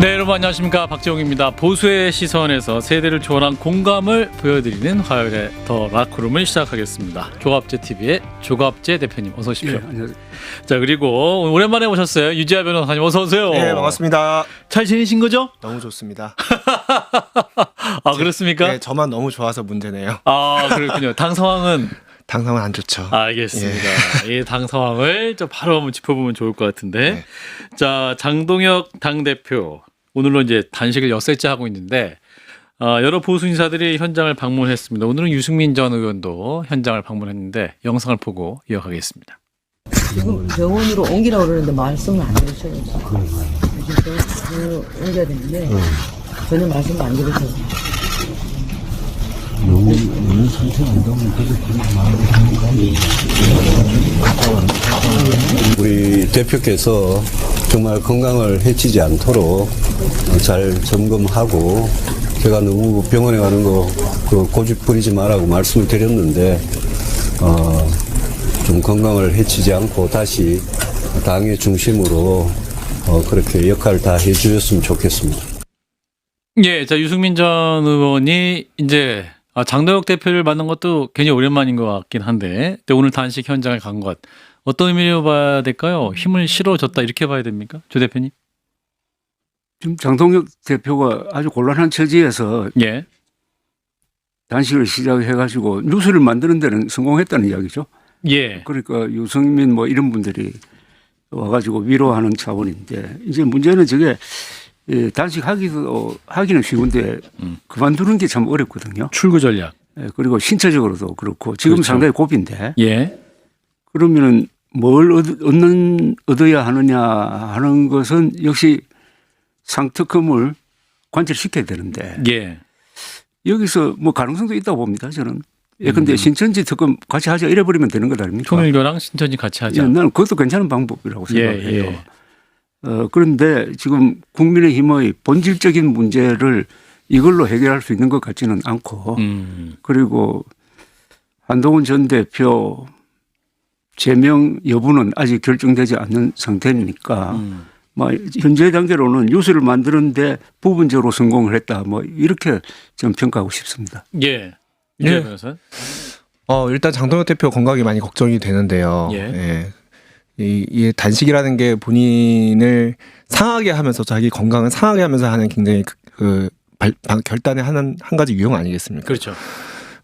네, 여러분 안녕하십니까, 박재홍입니다. 보수의 시선에서 세대를 초월한 공감을 보여드리는 화요일의 더 라크룸을 시작하겠습니다. 조갑재 TV의 조갑재 대표님 어서 오십시오. 네, 안녕하세요. 자, 그리고 오랜만에 오셨어요, 유지아 변호사님 어서 오세요. 네, 반갑습니다. 잘 지내신 거죠? 너무 좋습니다. 아, 그렇습니까? 네, 저만 너무 좋아서 문제네요. 아, 그렇군요. 당 상황은 당 상황 안 좋죠. 알겠습니다. 이 당 상황을 좀 바로 한번 짚어보면 좋을 것 같은데, 네. 자, 장동혁 당대표 오늘로 이제 단식을 엿새째 하고 있는데, 여러 보수 인사들이 현장을 방문했습니다. 오늘은 유승민 전 의원도 현장을 방문했는데 영상을 보고 이어가겠습니다. 지금 병원으로 옮기라고 그러는데 말씀을 안 들으셔요. 지금 옮겨야 되는데 전혀 말씀을 안 들으셔요. 영혼 상태 운동은 우리 대표께서 정말 건강을 해치지 않도록 잘 점검하고, 제가 너무 병원에 가는 거 고집 부리지 말라고 말씀을 드렸는데 좀 건강을 해치지 않고 다시 당의 중심으로 그렇게 역할을 다 해주셨으면 좋겠습니다. 예, 자, 유승민 전 의원이 이제 장동혁 대표를 만난 것도 굉장히 오랜만인 것 같긴 한데, 오늘 단식 현장을 간 것 어떤 의미로 봐야 될까요? 힘을 실어줬다 이렇게 봐야 됩니까, 조 대표님? 지금 장동혁 대표가 아주 곤란한 처지에서 예, 단식을 시작해가지고 뉴스를 만드는 데는 성공했다는 이야기죠. 예, 그러니까 유승민 뭐 이런 분들이 와가지고 위로하는 차원인데, 이제 문제는 저게 단식하기는 쉬운데 그만두는 게 참 어렵거든요. 출구 전략. 그리고 신체적으로도 그렇고 지금 그렇죠. 상당히 고비인데, 예, 그러면은 뭘 얻어야 하느냐 하는 것은 역시 상특검을 관철시켜야 되는데, 예, 여기서 뭐 가능성도 있다고 봅니다, 저는. 예컨대 신천지 특검 같이 하자 이래버리면 되는 것 아닙니까? 통일교랑 신천지 같이 하자. 예, 나는 그것도 괜찮은 방법이라고 생각해요. 예. 그런데 지금 국민의힘의 본질적인 문제를 이걸로 해결할 수 있는 것 같지는 않고, 그리고 한동훈 전 대표 제명 여부는 아직 결정되지 않는 상태니까 뭐 현재 단계로는 뉴스를 만드는데 부분적으로 성공을 했다, 뭐 이렇게 좀 평가하고 싶습니다. 예. 예. 예. 변호사. 일단 장동혁 대표 건강이 많이 걱정이 되는데요. 예. 이 단식이라는 게 본인을 상하게 하면서, 자기 건강을 상하게 하면서 하는 굉장히 결단의 한 가지 유형 아니겠습니까? 그렇죠.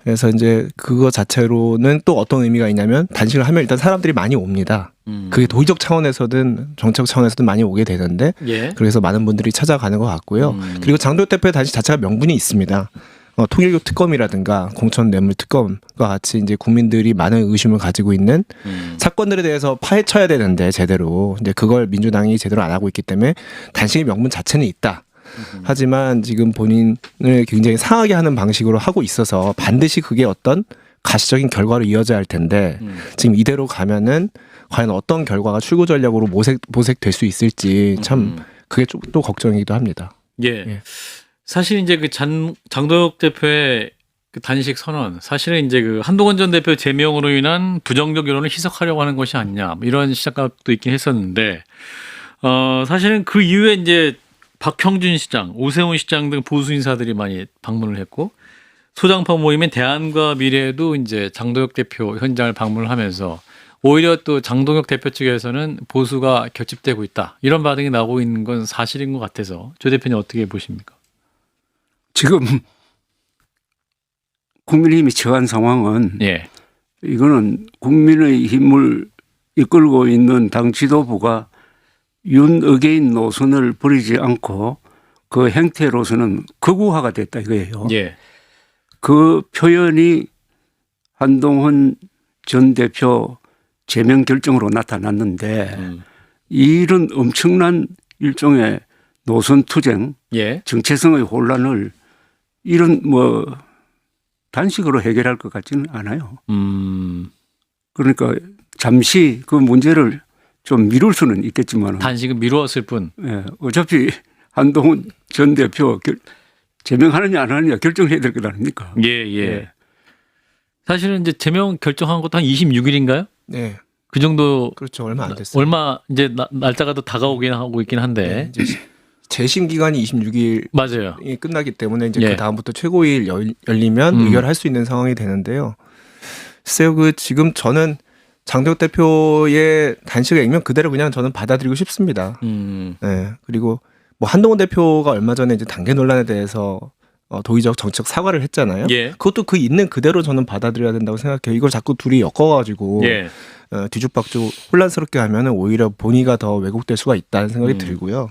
그래서 이제 그거 자체로는 또 어떤 의미가 있냐면, 단식을 하면 일단 사람들이 많이 옵니다. 그게 도의적 차원에서든 정책 차원에서든 많이 오게 되는데, 예. 그래서 많은 분들이 찾아가는 것 같고요. 그리고 장동혁 대표의 단식 자체가 명분이 있습니다. 통일교 특검이라든가 공천 뇌물 특검과 같이 이제 국민들이 많은 의심을 가지고 있는 사건들에 대해서 파헤쳐야 되는데, 제대로 이제 그걸 민주당이 제대로 안 하고 있기 때문에 단식의 명분 자체는 있다. 하지만 지금 본인을 굉장히 상하게 하는 방식으로 하고 있어서 반드시 그게 어떤 가시적인 결과로 이어져야 할 텐데, 지금 이대로 가면은 과연 어떤 결과가 출구 전략으로 모색될 수 있을지 참 그게 좀 또 걱정이기도 합니다. 예. 사실 이제 그 장동혁 대표의 그 단식 선언, 사실은 이제 그 한동훈 전 대표 제명으로 인한 부정적 여론을 희석하려고 하는 것이 아니냐, 뭐 이런 시각도 있긴 했었는데, 사실은 그 이후에 이제 박형준 시장, 오세훈 시장 등 보수 인사들이 많이 방문을 했고, 소장파 모임인 대안과 미래에도 이제 장동혁 대표 현장을 방문을 하면서 오히려 또 장동혁 대표 측에서는 보수가 결집되고 있다, 이런 반응이 나오고 있는 건 사실인 것 같아서 조 대표님 어떻게 보십니까? 지금 국민의힘이 처한 상황은, 예, 이거는 국민의힘을 이끌고 있는 당 지도부가 윤어게인 노선을 버리지 않고 그 행태로서는 극우화가 됐다 이거예요. 예, 그 표현이 한동훈 전 대표 제명 결정으로 나타났는데, 이런 엄청난 일종의 노선 투쟁, 예, 정체성의 혼란을 이런 뭐 단식으로 해결할 것 같지는 않아요. 그러니까 잠시 그 문제를 좀 미룰 수는 있겠지만, 단식은 미루었을 뿐. 예, 어차피 한동훈 전 대표 제명하느냐 안 하느냐 결정해야 될 것 아닙니까? 예. 사실은 이제 제명 결정한 것도 한 26일인가요? 네. 그 정도. 그렇죠. 얼마 안 됐어요. 얼마 이제 날짜가 더 다가오긴 하고 있긴 한데. 네, 이제 재심 기간이 26일이 맞아요. 끝나기 때문에 이제 예. 그 다음부터 최고위일 열리면 의결할 수 있는 상황이 되는데요. 글쎄요, 지금 저는 장도혁 대표의 단식을 액면 그대로 그냥 저는 받아들이고 싶습니다. 네. 그리고 뭐 한동훈 대표가 얼마 전에 이제 단계 논란에 대해서 도의적 정치적 사과를 했잖아요. 예. 그것도 그 있는 그대로 저는 받아들여야 된다고 생각해요. 이걸 자꾸 둘이 엮어가지고 예. 뒤죽박죽 혼란스럽게 하면은 오히려 본의가 더 왜곡될 수가 있다는 생각이 들고요.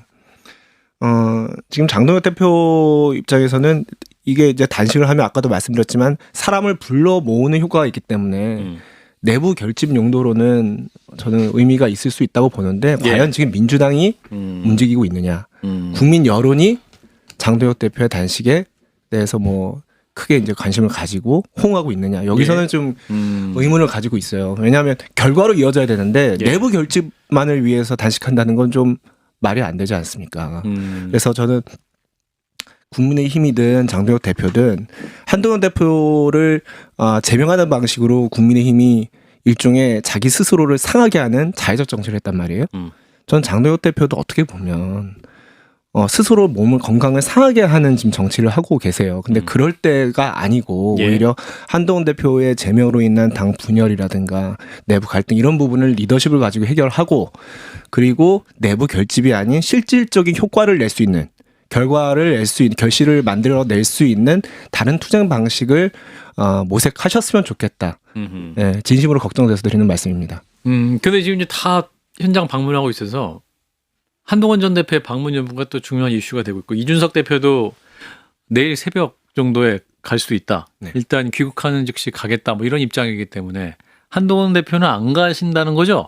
지금 장동혁 대표 입장에서는 이게 이제 단식을 하면 아까도 말씀드렸지만 사람을 불러 모으는 효과가 있기 때문에 내부 결집 용도로는 저는 의미가 있을 수 있다고 보는데 예. 과연 지금 민주당이 움직이고 있느냐, 국민 여론이 장동혁 대표의 단식에 대해서 뭐 크게 이제 관심을 가지고 호응하고 있느냐 여기서는 예. 좀 의문을 가지고 있어요. 왜냐하면 결과로 이어져야 되는데 예. 내부 결집만을 위해서 단식한다는 건 좀 말이 안 되지 않습니까? 그래서 저는 국민의힘이든 장동혁 대표든 한동훈 대표를 제명하는 방식으로 국민의힘이 일종의 자기 스스로를 상하게 하는 자해적 정치를 했단 말이에요. 전 장동혁 대표도 어떻게 보면 스스로 몸을 건강을 상하게 하는 지금 정치를 하고 계세요. 근데 그럴 때가 아니고 예. 오히려 한동훈 대표의 제명으로 인한 당 분열이라든가 내부 갈등 이런 부분을 리더십을 가지고 해결하고 그리고 내부 결집이 아닌 실질적인 효과를 낼 수 있는 결과를 낼 수 있는 결실을 만들어 낼 수 있는 다른 투쟁 방식을 모색하셨으면 좋겠다. 네, 진심으로 걱정돼서 드리는 말씀입니다. 근데 지금 이제 다 현장 방문하고 있어서 한동훈 전 대표의 방문 여부가 또 중요한 이슈가 되고 있고 이준석 대표도 내일 새벽 정도에 갈 수도 있다. 네. 일단 귀국하는 즉시 가겠다. 뭐 이런 입장이기 때문에 한동훈 대표는 안 가신다는 거죠?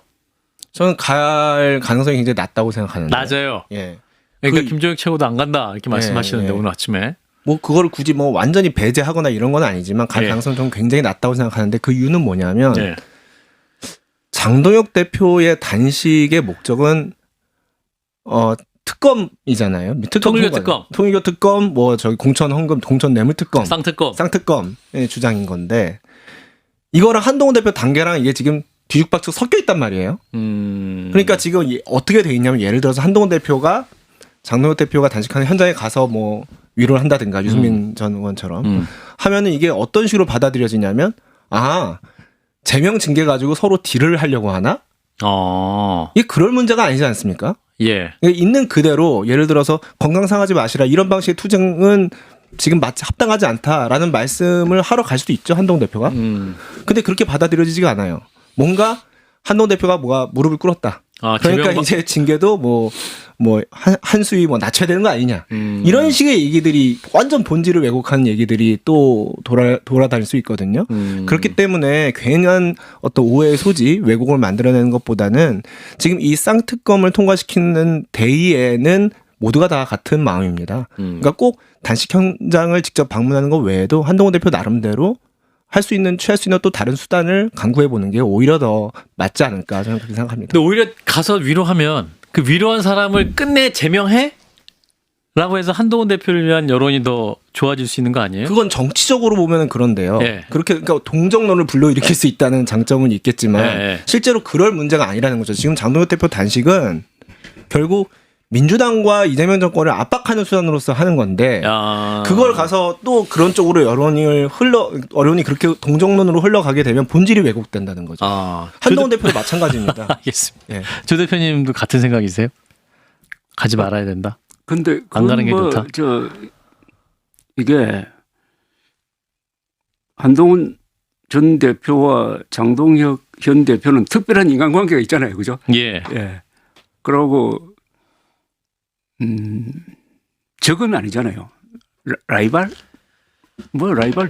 저는 갈 가능성이 굉장히 낮다고 생각하는데. 낮아요. 예. 그러니까 김종혁 최고도 안 간다 이렇게 말씀하시는데 예. 오늘 아침에. 뭐 그거를 굳이 뭐 완전히 배제하거나 이런 건 아니지만 갈 예. 가능성은 좀 굉장히 낮다고 생각하는데 그 이유는 뭐냐면 네. 장동혁 대표의 단식의 목적은 특검이잖아요. 통일교 특검. 통일교 특검, 뭐 저기 공천 헌금, 공천 뇌물 특검, 쌍특검. 쌍특검의 주장인 건데 이거랑 한동훈 대표 단계랑 이게 지금 뒤죽박죽 섞여 있단 말이에요. 그러니까 지금 어떻게 돼 있냐면 예를 들어서 한동훈 대표가 장동혁 대표가 단식하는 현장에 가서 뭐 위로를 한다든가 유승민 전 의원처럼 하면은 이게 어떤 식으로 받아들여지냐면 제명 징계 가지고 서로 딜을 하려고 하나? 이게 그럴 문제가 아니지 않습니까? 예. 있는 그대로 예를 들어서 건강 상하지 마시라 이런 방식의 투쟁은 지금 합당하지 않다라는 말씀을 하러 갈 수도 있죠 한동훈 대표가. 근데 그렇게 받아들여지지가 않아요. 뭔가 한동훈 대표가 무릎을 꿇었다. 그러니까 이제 징계도 한수위 낮춰야 되는 거 아니냐. 이런 식의 얘기들이 완전 본질을 왜곡하는 얘기들이 또 돌아다닐 수 있거든요. 그렇기 때문에 괜한 어떤 오해의 소지, 왜곡을 만들어내는 것보다는 지금 이 쌍특검을 통과시키는 대의에는 모두가 다 같은 마음입니다. 그러니까 꼭 단식 현장을 직접 방문하는 것 외에도 한동훈 대표 나름대로 취할 수 있는 또 다른 수단을 강구해 보는 게 오히려 더 맞지 않을까 저는 그렇게 생각합니다. 근데 오히려 가서 위로하면 그 위로한 사람을 끝내 제명해? 라고 해서 한동훈 대표를 위한 여론이 더 좋아질 수 있는 거 아니에요? 그건 정치적으로 보면은 그런데요. 예. 그러니까 동정론을 불러일으킬 수 있다는 장점은 있겠지만 예. 실제로 그럴 문제가 아니라는 거죠. 지금 장동혁 대표 단식은 결국 민주당과 이재명 정권을 압박하는 수단으로서 하는 건데 그걸 가서 또 그런 쪽으로 여론이 그렇게 동정론으로 흘러가게 되면 본질이 왜곡된다는 거죠. 한동훈 대표도 마찬가지입니다. 알겠습니다. 예. 조 대표님도 같은 생각이세요? 가지 말아야 된다. 근데 안 가는 게 좋다. 이게 한동훈 전 대표와 장동혁 현 대표는 특별한 인간관계가 있잖아요, 그죠? 예. 예. 그러고 적은 아니잖아요. 라이벌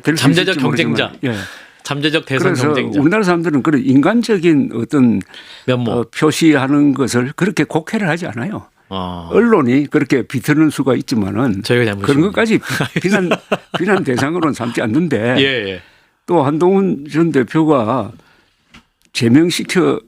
될 수 잠재적 있을지 경쟁자. 모르지만, 예. 잠재적 대선 그래서 경쟁자. 우리나라 사람들은 그런 인간적인 어떤 면모. 표시하는 것을 그렇게 곡해를 하지 않아요. 언론이 그렇게 비트는 수가 있지만은 저희가 잘못입니다. 그런 것까지 비난 대상으로는 삼지 않는데 예. 또 한동훈 전 대표가 제명시켜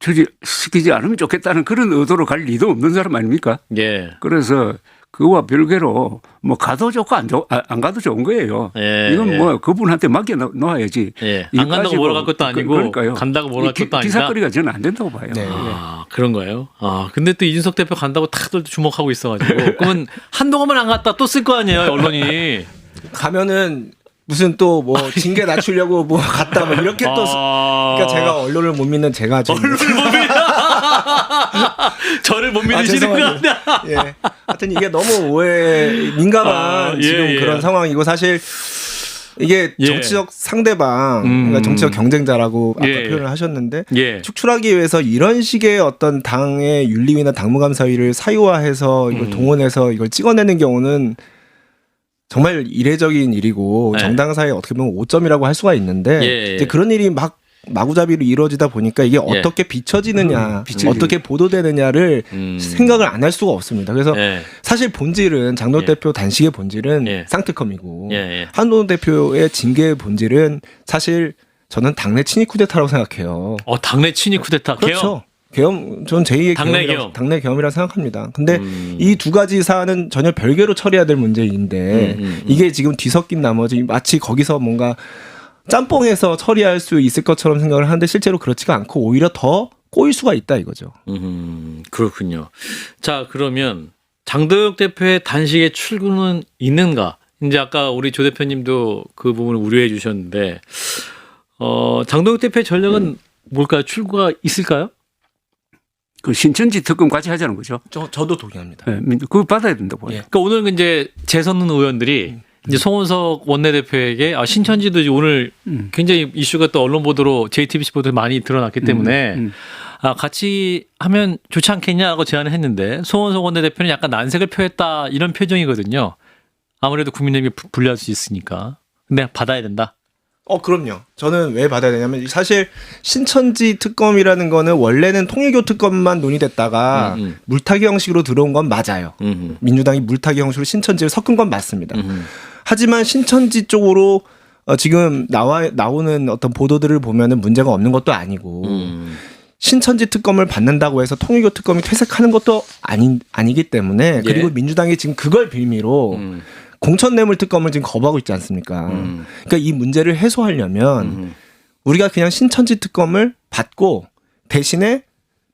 저지시키지 않으면 좋겠다는 그런 의도로 갈 리도 없는 사람 아닙니까? 예. 그래서 그와 별개로 뭐 가도 좋고 안 가도 좋은 거예요. 예, 이건 예. 뭐 그분한테 맡겨 놓아야지. 예. 이거 안 간다고 가지고 몰아갈 것도 아니고 그러니까요. 간다고 몰아갈 것도 아니다. 기사거리가 저는 안 된다고 봐요. 네. 아, 그런가요? 아, 근데 또 이준석 대표 간다고 다들 주목하고 있어가지고. 그러면 한동안만 안 갔다 또 쓸 거 아니에요, 언론이. 가면은 무슨 또 뭐 징계 낮추려고 뭐 갔다 뭐 이렇게 또 그러니까 제가 언론을 못 믿는 제가 좀 언론을 못 믿는. 저를 못 믿으시는 거 죄송합니다. 아니야? 예. 하여튼 이게 너무 오해 민감한 예, 지금 예. 그런 상황이고 사실 이게 예. 정치적 상대방, 그러니까 정치적 경쟁자라고 아까 예. 표현을 하셨는데 예. 축출하기 위해서 이런 식의 어떤 당의 윤리위나 당무감사위를 사유화해서 이걸 동원해서 이걸 찍어내는 경우는 정말 이례적인 일이고 네. 정당사에 어떻게 보면 오점이라고 할 수가 있는데 예. 이제 그런 일이 막 마구잡이로 이루어지다 보니까 이게 어떻게 비춰지느냐, 어떻게 보도되느냐를 생각을 안 할 수가 없습니다. 그래서 예. 사실 본질은 장로 예. 대표 단식의 본질은 예. 쌍특검이고 예, 예. 한동훈 대표의 징계의 본질은 사실 저는 당내 친위 쿠데타라고 생각해요. 당내 친위 쿠데타. 그렇죠. 계엄, 전 제2의 당내 계엄이라고, 계엄. 당내 계엄이라고 생각합니다. 근데 이 두 가지 사안은 전혀 별개로 처리해야 될 문제인데 이게 지금 뒤섞인 나머지 마치 거기서 뭔가 짬뽕해서 처리할 수 있을 것처럼 생각을 하는데 실제로 그렇지가 않고 오히려 더 꼬일 수가 있다 이거죠. 그렇군요. 자, 그러면 장도혁 대표의 단식에 출구는 있는가? 이제 아까 우리 조 대표님도 그 부분을 우려해 주셨는데, 장도혁 대표의 전략은 뭘까요? 출구가 있을까요? 그 신천지 특검 같이 하자는 거죠. 저도 동의합니다. 네, 그거 받아야 된다고 봐요. 예. 그러니까 오늘 이제 재선 의원들이 이제 송원석 원내대표에게 신천지도 이제 오늘 굉장히 이슈가 또 언론 보도로 JTBC 보도에 많이 드러났기 때문에 같이 하면 좋지 않겠냐고 제안을 했는데 송원석 원내대표는 약간 난색을 표했다 이런 표정이거든요. 아무래도 국민의힘이 불리할 수 있으니까. 근데 받아야 된다. 그럼요. 저는 왜 받아야 되냐면 사실 신천지 특검이라는 거는 원래는 통일교 특검만 논의됐다가 물타기 형식으로 들어온 건 맞아요. 민주당이 물타기 형식으로 신천지를 섞은 건 맞습니다. 하지만 신천지 쪽으로 지금 나오는 어떤 보도들을 보면은 문제가 없는 것도 아니고 신천지 특검을 받는다고 해서 통일교 특검이 퇴색하는 것도 아니기 때문에 그리고 예. 민주당이 지금 그걸 빌미로 공천뇌물 특검을 지금 거부하고 있지 않습니까? 그러니까 이 문제를 해소하려면 우리가 그냥 신천지 특검을 받고 대신에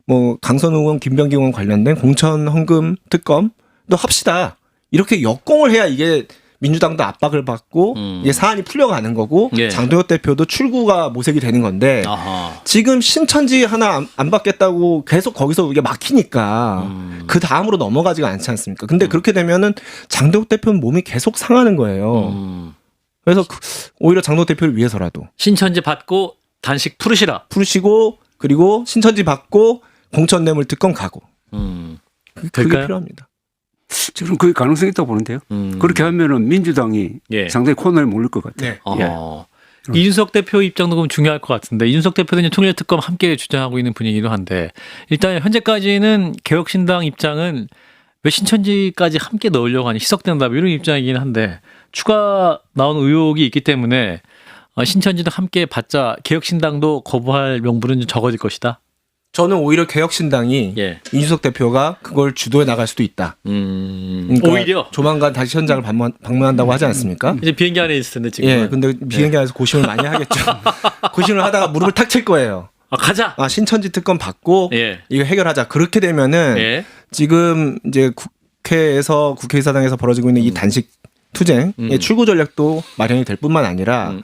뭐 강선우 의원, 김병기 의원 관련된 공천 헌금 특검도 합시다. 이렇게 역공을 해야 이게 민주당도 압박을 받고 이게 사안이 풀려가는 거고 예. 장도혁 대표도 출구가 모색이 되는 건데 아하. 지금 신천지 하나 안 받겠다고 계속 거기서 이게 막히니까 그 다음으로 넘어가지가 않지 않습니까? 근데 그렇게 되면은 장도혁 대표는 몸이 계속 상하는 거예요. 그래서 오히려 장도혁 대표를 위해서라도 신천지 받고 단식 풀으시라. 풀으시고 그리고 신천지 받고 공천뇌물 특검 가고 그게 될까요? 필요합니다. 저는 그게 가능성이 있다고 보는데요. 그렇게 하면은 민주당이 예. 상당히 코너에 몰릴 것 같아요. 네. 어허. 이준석 대표 입장도 그럼 중요할 것 같은데 이준석 대표도 이제 통일특검 함께 주장하고 있는 분위기도 한데 일단 현재까지는 개혁신당 입장은 왜 신천지까지 함께 넣으려고 하니 희석된다 이런 입장이긴 한데 추가 나온 의혹이 있기 때문에 신천지도 함께 받자 개혁신당도 거부할 명분은 좀 적어질 것이다. 저는 오히려 개혁신당이 예. 이준석 대표가 그걸 주도해 나갈 수도 있다. 그러니까 오히려 조만간 다시 현장을 방문한다고 하지 않습니까? 이제 비행기 안에 있을 텐데 지금. 예, 근데 비행기 안에서 고심을 많이 하겠죠. 고심을 하다가 무릎을 탁 칠 거예요. 가자. 신천지 특검 받고 예. 이거 해결하자. 그렇게 되면은 예. 지금 이제 국회의사당에서 벌어지고 있는 이 단식 투쟁의 출구 전략도 마련이 될 뿐만 아니라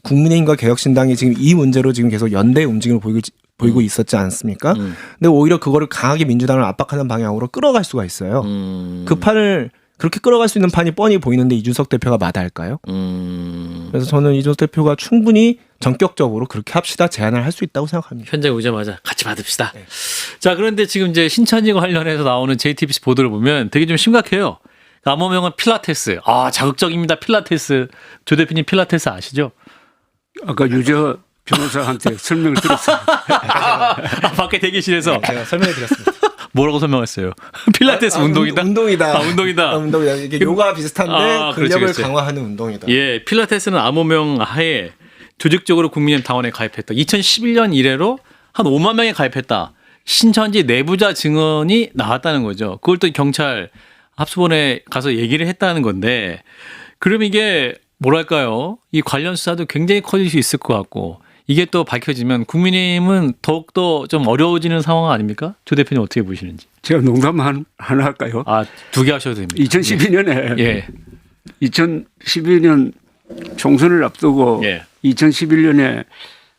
국민의힘과 개혁신당이 지금 이 문제로 지금 계속 연대 움직임을 보이고 있었지 않습니까? 근데 오히려 그거를 강하게 민주당을 압박하는 방향으로 끌어갈 수가 있어요. 그 판을 그렇게 끌어갈 수 있는 판이 뻔히 보이는데 이준석 대표가 마다할까요? 그래서 저는 이준석 대표가 충분히 전격적으로 그렇게 합시다 제안을 할 수 있다고 생각합니다. 현장에 오자마자 같이 받읍시다. 네. 자, 그런데 지금 이제 신천지 관련해서 나오는 JTBC 보도를 보면 되게 좀 심각해요. 암호명은 필라테스. 자극적입니다. 필라테스. 조 대표님 필라테스 아시죠? 아까 유저 변호사한테 설명을 들었어요. 밖에 대기실에서 제가 설명해 드렸습니다. 뭐라고 설명했어요? 필라테스 운동이다? 운동이다. 운동이다. 운동이다. 이게 요가 비슷한데 그렇지, 근력을 그렇지. 강화하는 운동이다. 예, 필라테스는 암호명 하에 조직적으로 국민의힘 당원에 가입했다. 2011년 이래로 한 5만 명이 가입했다. 신천지 내부자 증언이 나왔다는 거죠. 그걸 또 경찰 합수본에 가서 얘기를 했다는 건데 그럼 이게 뭐랄까요? 이 관련 수사도 굉장히 커질 수 있을 것 같고 이게 또 밝혀지면 국민의힘은 더욱더 좀 어려워지는 상황 아닙니까? 조 대표님 어떻게 보시는지. 제가 농담 하나 할까요? 아, 2개 하셔도 됩니다. 2012년에 예. 2012년 총선을 앞두고 예. 2011년에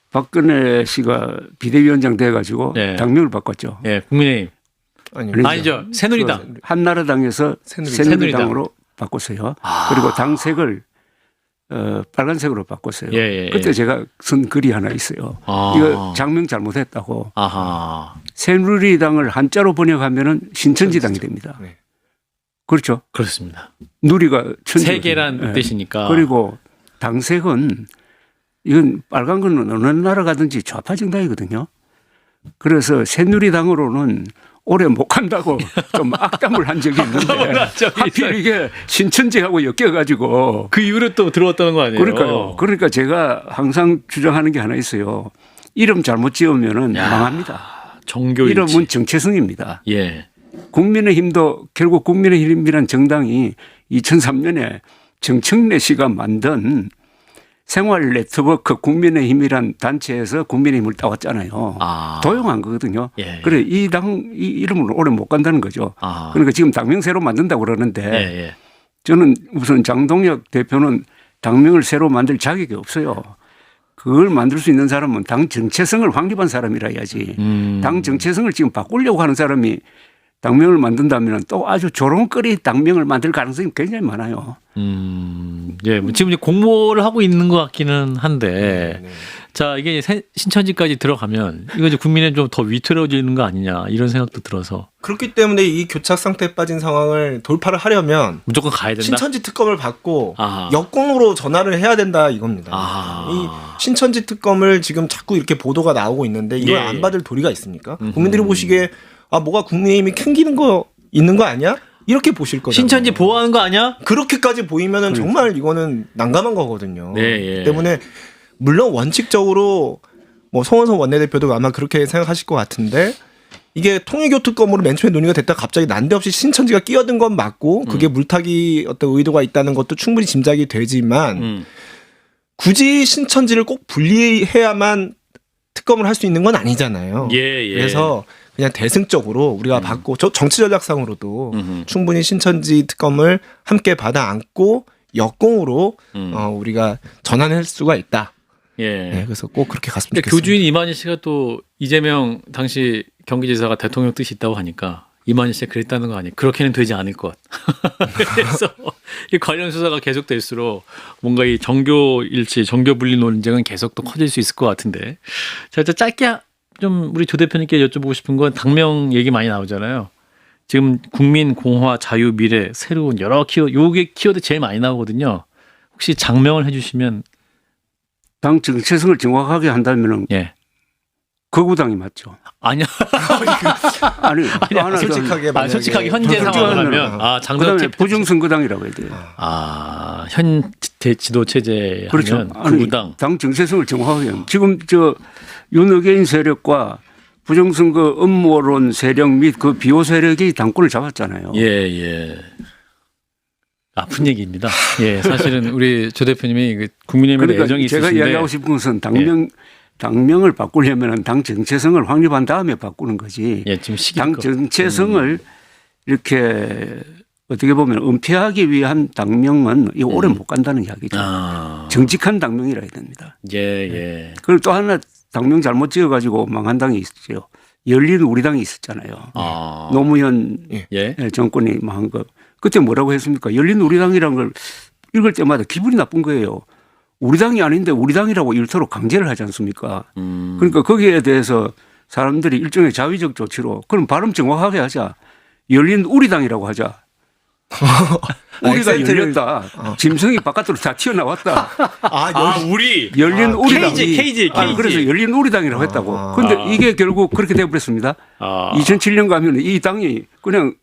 박근혜 씨가 비대위원장 돼가지고 예. 당명을 바꿨죠. 예, 국민의힘. 아니죠. 아니죠. 새누리당. 한나라당에서 새누리당으로 바꿨어요. 그리고 당색을 빨간색으로 바꿨어요. 예, 예, 그때 예. 제가 쓴 글이 하나 있어요. 아. 이거 장명 잘못했다고. 아하. 새누리당을 한자로 번역하면은 신천지당이 됩니다. 네. 그렇죠. 그렇습니다. 누리가 천지. 세계란 뜻이니까. 그리고 당색은 이건 빨간 건 어느 나라 가든지 좌파 정당이거든요. 그래서 새누리당으로는 오래 못 간다고 좀 악담을 한 적이 있는데 하필 이게 신천지하고 엮여가지고 그 이후로 또 들어왔다는 거 아니에요? 그러니까요. 그러니까 제가 항상 주장하는 게 하나 있어요. 이름 잘못 지으면은 야, 망합니다. 정교일치. 이름은 정체성입니다. 예. 국민의힘도 결국 국민의힘이란 정당이 2003년에 정청래 씨가 만든 생활 네트워크 국민의힘이란 단체에서 국민의힘을 따왔잖아요. 아. 도용한 거거든요. 예. 그래 이 이름을 오래 못 간다는 거죠. 아. 그러니까 지금 당명 새로 만든다고 그러는데 예, 예. 저는 우선 장동혁 대표는 당명을 새로 만들 자격이 없어요. 그걸 만들 수 있는 사람은 당 정체성을 확립한 사람이라 해야지. 당 정체성을 지금 바꾸려고 하는 사람이 당명을 만든다면 또 아주 조롱거리 당명을 만들 가능성이 굉장히 많아요. 예, 뭐 지금 이제 공모를 하고 있는 것 같기는 한데, 자, 이게 신천지까지 들어가면, 이거 이제 국민의 좀 더 위태로워지는 거 아니냐, 이런 생각도 들어서. 그렇기 때문에 이 교착 상태에 빠진 상황을 돌파를 하려면 무조건 가야 된다? 신천지 특검을 받고 아하. 역공으로 전환을 해야 된다 이겁니다. 아하. 이 신천지 특검을 지금 자꾸 이렇게 보도가 나오고 있는데 이걸 예, 안 예. 받을 도리가 있습니까? 국민들이 보시기에 아 뭐가 국민의힘이 캥기는 거 있는 거 아니야? 이렇게 보실 거잖아요. 신천지 보호하는 거 아니야? 그렇게까지 보이면은 정말 이거는 난감한 거거든요. 네, 예. 그렇기 때문에 물론 원칙적으로 뭐 송원석 원내대표도 아마 그렇게 생각하실 것 같은데 이게 통일교 특검으로 맨 처음에 논의가 됐다가 갑자기 난데없이 신천지가 끼어든 건 맞고 그게 물타기 어떤 의도가 있다는 것도 충분히 짐작이 되지만 굳이 신천지를 꼭 분리해야만 특검을 할 수 있는 건 아니잖아요. 예, 예. 그래서 그냥 대승적으로 우리가 받고 저 정치 전략상으로도 음흠. 충분히 신천지 특검을 함께 받아 안고 역공으로 우리가 전환할 수가 있다. 예. 네, 그래서 꼭 그렇게 갔으면 근데 좋겠습니다. 교주인 이만희 씨가 또 이재명 당시 경기지사가 대통령 뜻이 있다고 하니까 이만희 씨가 그랬다는 거 아니에요? 그렇게는 되지 않을 것. 그래서 이 관련 수사가 계속될수록 뭔가 이 정교일치, 정교분리 논쟁은 계속 또 커질 수 있을 것 같은데. 자, 짧게 좀 우리 조 대표님께 여쭤보고 싶은 건 당명 얘기 많이 나오잖아요. 지금 국민, 공화, 자유, 미래, 새로운 여러 키워드, 요게 키워드 제일 많이 나오거든요. 혹시 장명을 해주시면. 당 정체성을 정확하게 한다면은 예. 거구당이 맞죠. 아니요. 아니, 하나 솔직하게 아, 솔직하게 현재 솔직하게 상황을 하면은, 하면 아, 장동혁 그다음에 부정선거당이라고 해야 돼요. 현 지도 체제 그렇죠. 하면 아니, 구당. 당 정체성을 정확하게 하면 지금 윤어게인 세력과 부정선거 음모론 세력 및 그 비호 세력이 당권을 잡았잖아요. 예, 예. 아픈 얘기입니다. 예, 사실은 우리 조 대표님이 그 국민의힘에 그러니까 애정이 제가 있으신데 이야기하고 싶은 것은 당명을 바꾸려면 당 정체성을 확립한 다음에 바꾸는 거지. 예, 지금 시기 당 정체성을 이렇게 어떻게 보면 은폐하기 위한 당명은 이거 오래 못 간다는 이야기죠. 아, 정직한 당명이라 해야 됩니다. 예, 예. 그리고 또 하나 당명 잘못 지어가지고 망한 당이 있었죠. 열린 우리당이 있었잖아요. 아, 노무현 예. 정권이 망한 거. 그때 뭐라고 했습니까? 열린 우리당이라는 걸 읽을 때마다 기분이 나쁜 거예요. 우리 당이 아닌데 우리 당이라고 일터로 강제를 하지 않습니까? 그러니까 거기에 대해서 사람들이 일종의 자위적 조치로 그럼 발음 정확하게 하자. 열린 우리당이라고 하자. 우리가 액센트를- 열렸다. 짐승이 바깥으로 다 튀어나왔다. 우리 열린 우리당. KG. 그래서 열린 우리당이라고 했다고. 그런데 이게 결국 그렇게 돼버렸습니다. 2007년 가면 이 당이 그냥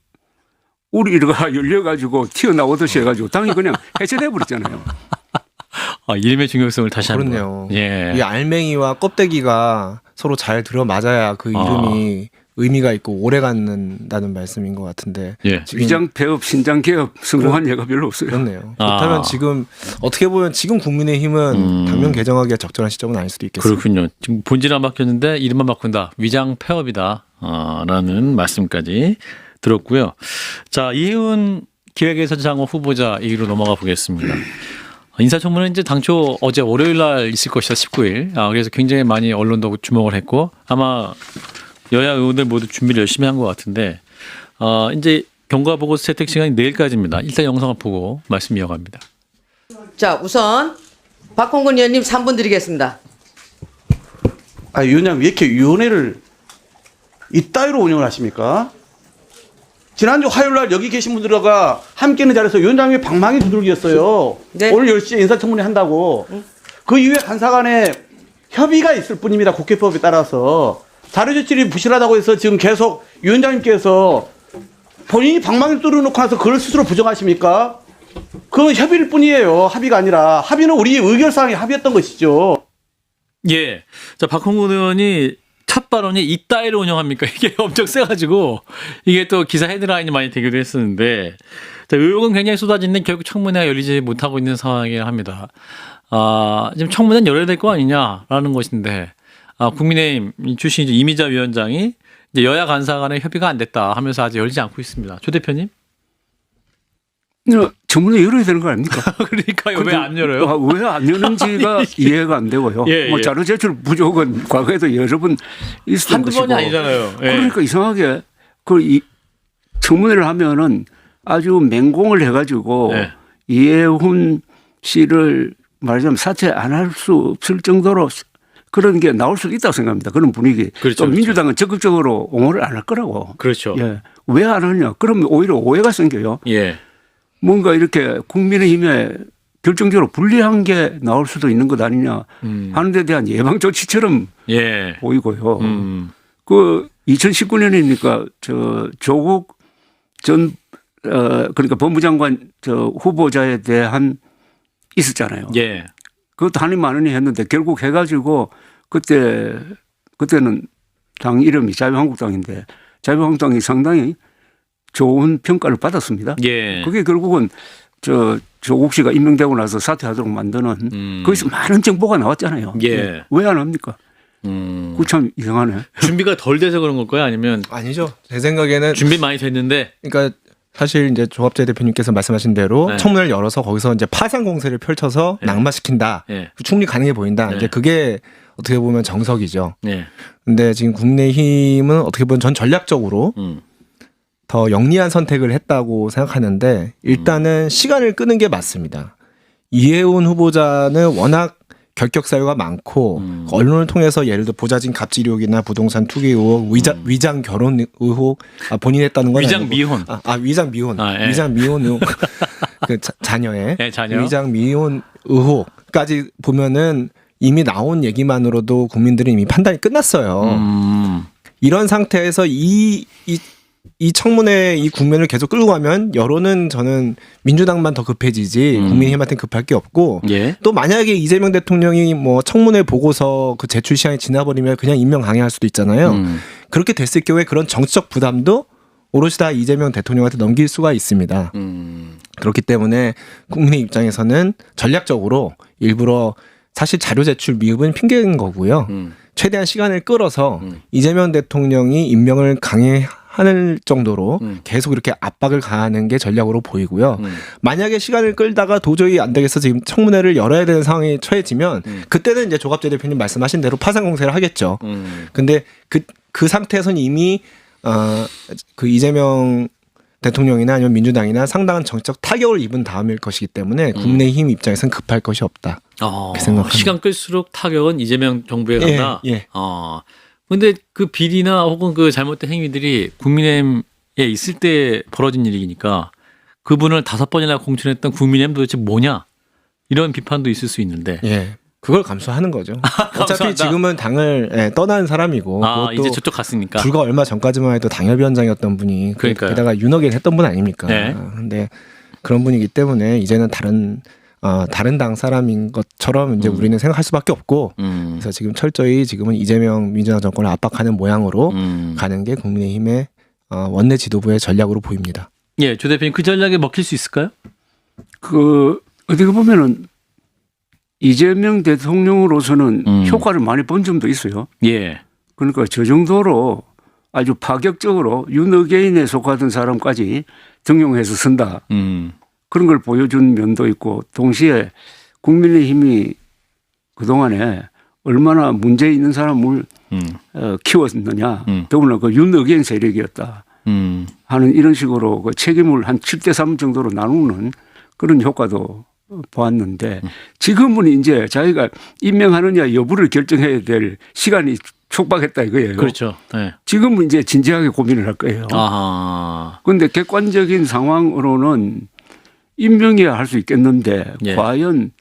우리가 열려가지고 튀어나오듯이 해가지고 당이 그냥 해체돼 버렸잖아요. 아, 이름의 중요성을 다시 한번. 그렇네요. 예. 이 알맹이와 껍데기가 서로 잘 들어맞아야 그 이름이 의미가 있고 오래 갖는다는 말씀인 것 같은데 예. 지금 위장 폐업, 신장 개업 성공한 예가 별로 없어요. 그렇네요. 그렇다면 지금 어떻게 보면 지금 국민의힘은 당명 개정하기가 적절한 시점은 아닐 수도 있겠습니다. 그렇군요. 지금 본질 안 바뀌었는데 이름만 바꾼다. 위장 폐업이다. 라는 말씀까지 들었고요. 자, 이혜훈 기획예산장관 후보자 얘기로 넘어가 보겠습니다. 인사청문회는 이제 당초 어제 월요일 날 있을 것이다 19일. 그래서 굉장히 많이 언론도 주목을 했고 아마 여야 의원들 모두 준비를 열심히 한 것 같은데 이제 경과 보고 채택 시간이 내일까지입니다. 일단 영상을 보고 말씀 이어갑니다. 자, 우선 박홍근 의원님 3분 드리겠습니다. 위원장 왜 이렇게 위원회를 이따위로 운영을 하십니까? 지난주 화요일 날 여기 계신 분들과 함께 있는 자리에서 위원장님이 방망이 두들기였어요. 네. 오늘 10시에 인사청문회 한다고. 그 이후에 간사 간에 협의가 있을 뿐입니다. 국회법에 따라서. 자료제출이 부실하다고 해서 지금 계속 위원장님께서 본인이 방망이를 뚫어놓고 나서 그걸 스스로 부정하십니까? 그건 협의일 뿐이에요. 합의가 아니라. 합의는 우리 의결사항에 합의했던 것이죠. 예. 자, 박홍근 의원이 첫 발언이 이따위로 운영합니까? 이게 엄청 세가지고 이게 또 기사 헤드라인이 많이 되기도 했었는데 자, 의혹은 굉장히 쏟아지는데 결국 청문회가 열리지 못하고 있는 상황이긴 합니다. 지금 청문회는 열어야 될 거 아니냐라는 것인데 국민의힘 출신 이미자 위원장이 이제 여야 간사 간의 협의가 안 됐다 하면서 아직 열지 않고 있습니다. 조 대표님? 청문회 열어야 되는 거 아닙니까? 그러니까요. 왜 안 열어요? 왜 안 여는지가 이해가 안 되고요. 예, 뭐 예. 자료 제출 부족은 과거에도 여러 번 있었던 한두 것이고. 번이 아니잖아요. 예. 그러니까 이상하게 이 청문회를 하면은 아주 맹공을 해가지고 네. 이혜훈 씨를 말하자면 사퇴 안 할 수 없을 정도로 그런 게 나올 수도 있다고 생각합니다. 그런 분위기. 그렇죠, 또 민주당은 적극적으로 옹호를 안 할 거라고. 그렇죠. 예. 왜 안 하냐? 그러면 오히려 오해가 생겨요. 예. 뭔가 이렇게 국민의힘에 결정적으로 불리한 게 나올 수도 있는 것 아니냐 하는 데 대한 예방 조치처럼 예. 보이고요. 그 2019년이니까 조국 전 그러니까 법무장관 후보자에 대한 있었잖아요. 예. 그것도 한이 많으니 했는데 결국 해가지고 그때는 당 이름이 자유한국당인데 자유한국당이 상당히 좋은 평가를 받았습니다. 예. 그게 결국은 조국 씨가 임명되고 나서 사퇴하도록 만드는 거기서 많은 정보가 나왔잖아요. 예. 왜 안 합니까? 그거 참 이상하네. 준비가 덜 돼서 그런 걸까요? 아니면 아니죠. 제 생각에는 준비 많이 됐는데 그러니까 사실 이제 조합재 대표님께서 말씀하신 대로 네. 청문회를 열어서 거기서 이제 파상 공세를 펼쳐서 네. 낙마시킨다. 예. 충분히 가능해 보인다. 네. 이제 그게 어떻게 보면 정석이죠. 예. 근데 지금 국민의힘은 어떻게 보면 전 전략적으로 더 영리한 선택을 했다고 생각하는데 일단은 시간을 끄는 게 맞습니다. 이혜훈 후보자는 워낙 결격 사유가 많고 언론을 통해서 예를 들어 보좌진 갑질 의혹이나 부동산 투기 의혹, 위장 결혼 의혹, 본인이 했다는 건 위장 아니고. 미혼. 위장 미혼, 예. 위장 미혼 의혹, 그 자녀의 예, 자녀. 위장 미혼 의혹까지 보면은 이미 나온 얘기만으로도 국민들은 이미 판단이 끝났어요. 이런 상태에서 이 청문회 이 국면을 계속 끌고 가면 여론은 저는 민주당만 더 급해지지 국민의힘한테는 급할 게 없고 예. 또 만약에 이재명 대통령이 뭐 청문회 보고서 그 제출 시한이 지나버리면 그냥 임명 강행할 수도 있잖아요. 그렇게 됐을 경우에 그런 정치적 부담도 오롯이 다 이재명 대통령한테 넘길 수가 있습니다. 그렇기 때문에 국민의 입장에서는 전략적으로 일부러 사실 자료 제출 미흡은 핑계인 거고요. 최대한 시간을 끌어서 이재명 대통령이 임명을 강행할 정도로 계속 이렇게 압박을 가하는 게 전략으로 보이고요. 만약에 시간을 끌다가 도저히 안 되겠어 지금 청문회를 열어야 되는 상황에 처해지면 그때는 이제 조갑재 대표님 말씀하신 대로 파상 공세를 하겠죠. 근데 그 상태에서는 이미 그 이재명 대통령이나 아니면 민주당이나 상당한 정치적 타격을 입은 다음일 것이기 때문에 국민의힘 입장에서는 급할 것이 없다. 생각합니다. 시간 끌수록 타격은 이재명 정부에 간다. 예. 근데 그 비리나 혹은 그 잘못된 행위들이 국민의힘에 있을 때 벌어진 일이니까 그분을 5번이나 공천했던 국민의힘 도대체 뭐냐 이런 비판도 있을 수 있는데. 예. 그걸 감수하는 거죠. 어차피 감수한다. 지금은 당을 떠나는 사람이고 이제 저쪽 갔으니까. 불과 얼마 전까지만 해도 당협위원장이었던 분이 그러니까요. 게다가 윤핵일 했던 분 아닙니까? 네. 근데 그런 분이기 때문에 이제는 다른 다른 당 사람인 것처럼 이제 우리는 생각할 수밖에 없고 그래서 지금 철저히 지금은 이재명 민주당 정권을 압박하는 모양으로 가는 게 국민의힘의 원내 지도부의 전략으로 보입니다. 예, 조 대표님 그 전략에 먹힐 수 있을까요? 어떻게 보면은 이재명 대통령으로서는 효과를 많이 본 점도 있어요. 예. 그러니까 저 정도로 아주 파격적으로 윤어게인에 속하던 사람까지 등용해서 쓴다. 그런 걸 보여준 면도 있고 동시에 국민의힘이 그동안에 얼마나 문제 있는 사람을 키웠느냐. 더구나 그 윤어게인 세력이었다. 하는 이런 식으로 그 책임을 한 7대3 정도로 나누는 그런 효과도 보았는데 지금은 이제 자기가 임명하느냐 여부를 결정해야 될 시간이 촉박했다 이거예요. 그렇죠. 네. 지금은 이제 진지하게 고민을 할 거예요. 그런데 객관적인 상황으로는 임명이야 할 수 있겠는데 예. 과연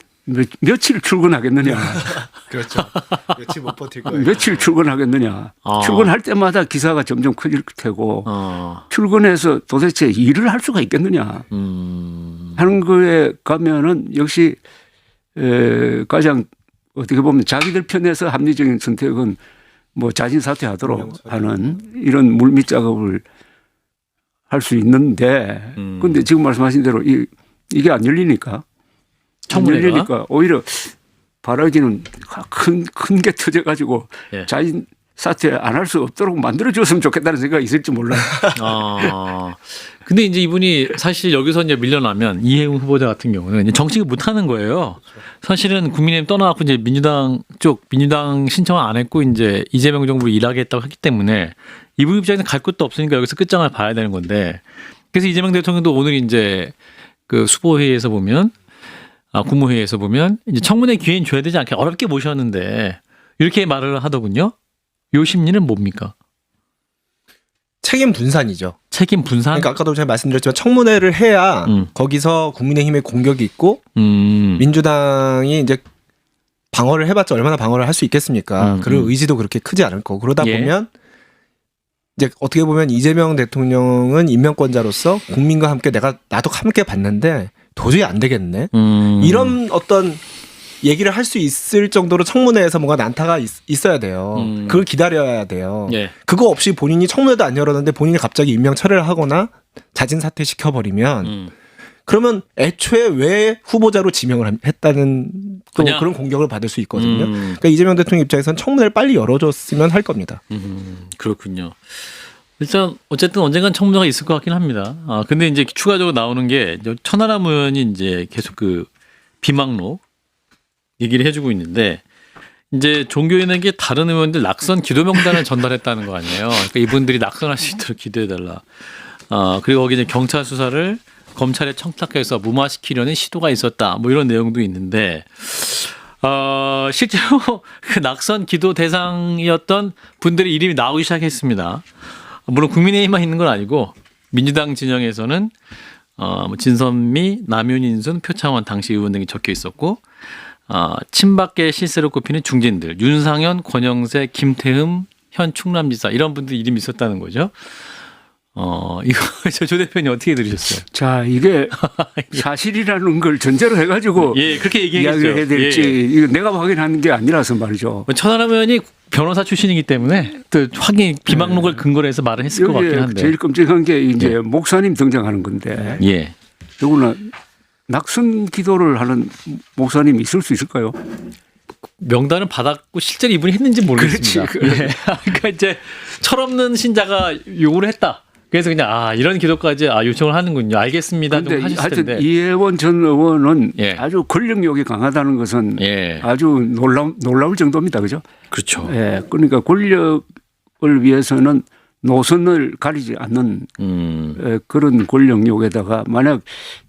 며칠 출근하겠느냐. 그렇죠. 며칠 못 버틸 거예요. 며칠 출근하겠느냐. 출근할 때마다 기사가 점점 커질 테고 출근해서 도대체 일을 할 수가 있겠느냐 하는 거에 가면은 역시 가장 어떻게 보면 자기들 편에서 합리적인 선택은 뭐 자진 사퇴하도록 하는 이런 물밑 작업을 할 수 있는데 그런데 지금 말씀하신 대로 이게 안 열리니까 청문회가? 안 열리니까 오히려 바라기는 큰 게 터져가지고 예. 자진 사퇴 안 할 수 없도록 만들어줬으면 좋겠다는 생각이 있을지 몰라요. 근데 이제 이분이 사실 여기서 이제 밀려나면 이해웅 후보자 같은 경우는 이제 정치를 못 하는 거예요. 사실은 국민의힘 떠나갖고 이제 민주당 신청을 안 했고 이제 이재명 정부 일하겠다고 했기 때문에 이분 입장에서 갈 곳도 없으니까 여기서 끝장을 봐야 되는 건데 그래서 이재명 대통령도 오늘 이제 그 수보회의에서 보면 국무회의에서 보면 이제 청문회 기회는 줘야 되지 않게 어렵게 모셨는데 이렇게 말을 하더군요. 요 심리는 뭡니까? 책임 분산이죠. 책임 분산? 그러니까 아까도 제가 말씀드렸지만 청문회를 해야 거기서 국민의힘의 공격이 있고 민주당이 이제 방어를 해봤자 얼마나 방어를 할 수 있겠습니까? 그럴 의지도 그렇게 크지 않을 거고 그러다 예. 보면 이제 어떻게 보면 이재명 대통령은 임명권자로서 국민과 함께 나도 함께 봤는데 도저히 안 되겠네. 이런 어떤 얘기를 할 수 있을 정도로 청문회에서 뭔가 난타가 있어야 돼요. 그걸 기다려야 돼요. 예. 그거 없이 본인이 청문회도 안 열었는데 본인이 갑자기 임명 철회를 하거나 자진 사퇴시켜버리면 그러면 애초에 왜 후보자로 지명을 했다는 또 그냥. 그런 공격을 받을 수 있거든요. 그러니까 이재명 대통령 입장에서는 청문회를 빨리 열어줬으면 할 겁니다. 그렇군요. 일단 어쨌든 언젠간 청문회가 있을 것 같긴 합니다. 근데 이제 추가적으로 나오는 게 천하람 의원이 이제 계속 그 비망록 얘기를 해주고 있는데 이제 종교인에게 다른 의원들 낙선 기도 명단을 전달했다는 거 아니에요. 그러니까 이분들이 낙선할 수 있도록 기도해달라. 그리고 거기 이제 경찰 수사를 검찰에 청탁해서 무마시키려는 시도가 있었다. 뭐 이런 내용도 있는데 실제로 그 낙선 기도 대상이었던 분들의 이름이 나오기 시작했습니다. 물론 국민의힘만 있는 건 아니고 민주당 진영에서는 진선미, 남윤인순, 표창원 당시 의원 등이 적혀 있었고 친박계 실세로 꼽히는 중진들 윤상현, 권영세, 김태흠, 현 충남지사 이런 분들 이름이 있었다는 거죠. 이거 조 대표님 어떻게 들으셨어요? 자, 이게 사실이라는 걸 전제로 해가지고 예, 그렇게 얘기했죠. 이야기를 해야 될지 이거 내가 확인하는 게 아니라서 말이죠. 천하람 의원이 변호사 출신이기 때문에 또 확인 비망록을 근거로 해서 말을 했을 것 같긴 여기에 한데. 제일 끔찍한 게 이제 예. 목사님 등장하는 건데 예. 더구나 낙선 기도를 하는 목사님이 있을 수 있을까요? 명단을 받았고 실제로 이분이 했는지 모르겠습니다. 그렇지. 예. 그러니까 이제 철없는 신자가 요구를 했다. 그래서 그냥 이런 기도까지 요청을 하는군요. 알겠습니다. 좀 그런데 하셨을 하여튼 텐데. 이혜원 전 의원은 예. 아주 권력욕이 강하다는 것은 예. 아주 놀라울 정도입니다. 그죠? 그렇죠. 예. 그러니까 권력을 위해서는 노선을 가리지 않는 그런 권력욕에다가 만약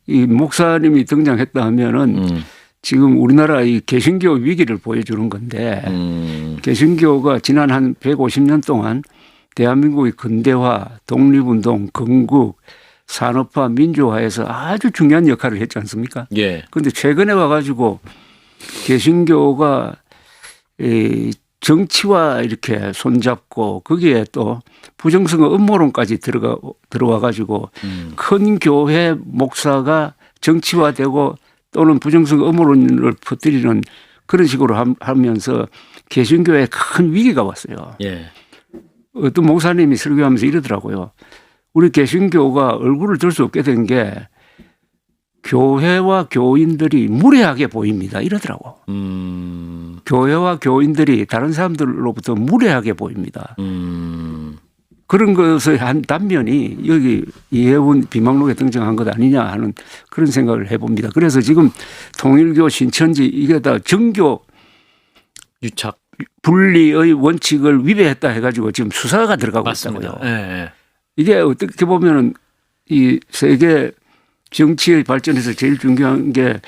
이 목사님이 등장했다 하면은 지금 우리나라 이 개신교 위기를 보여주는 건데 개신교가 지난 한 150년 동안 대한민국의 근대화, 독립운동, 건국, 산업화, 민주화에서 아주 중요한 역할을 했지 않습니까? 예. 그런데 최근에 와가지고 개신교가 정치와 이렇게 손잡고 거기에 또 부정선거 음모론까지 들어와가지고 큰 교회 목사가 정치화되고 또는 부정성 음모론을 퍼뜨리는 그런 식으로 하면서 개신교에 큰 위기가 왔어요. 예. 어떤 목사님이 설교하면서 이러더라고요. 우리 개신교가 얼굴을 들 수 없게 된 게 교회와 교인들이 무례하게 보입니다. 이러더라고. 교회와 교인들이 다른 사람들로부터 무례하게 보입니다. 그런 것의 한 단면이 여기 이해운 비망록에 등장한 것 아니냐 하는 그런 생각을 해봅니다. 그래서 지금 통일교 신천지 이게 다 정교 유착 분리의 원칙을 위배했다 해가지고 지금 수사가 들어가고 맞습니다. 있다고요. 예. 이게 어떻게 보면은 이 세계 정치의 발전에서 제일 중요한 게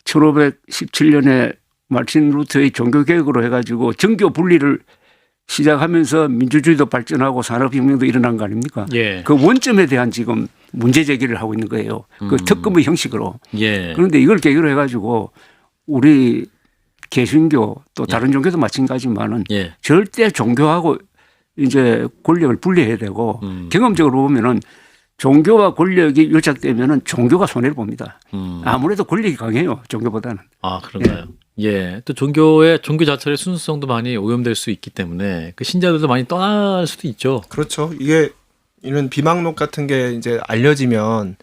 1517년에 마르틴 루터의 종교개혁으로 해가지고 정교 분리를 시작하면서 민주주의도 발전하고 산업혁명도 일어난 거 아닙니까? 예. 그 원점에 대한 지금 문제 제기를 하고 있는 거예요. 그 특검의 형식으로. 예. 그런데 이걸 계기로 해가지고 우리 개신교 또 다른 종교도 마찬가지지만은 예. 절대 종교하고 이제 권력을 분리해야 되고 경험적으로 보면은 종교와 권력이 유착되면은 종교가 손해를 봅니다. 아무래도 권력이 강해요. 종교보다는. 아, 그런가요? 예. 또 종교 자체의 순수성도 많이 오염될 수 있기 때문에 그 신자들도 많이 떠날 수도 있죠. 그렇죠. 이게 이런 비망록 같은 게 이제 알려지면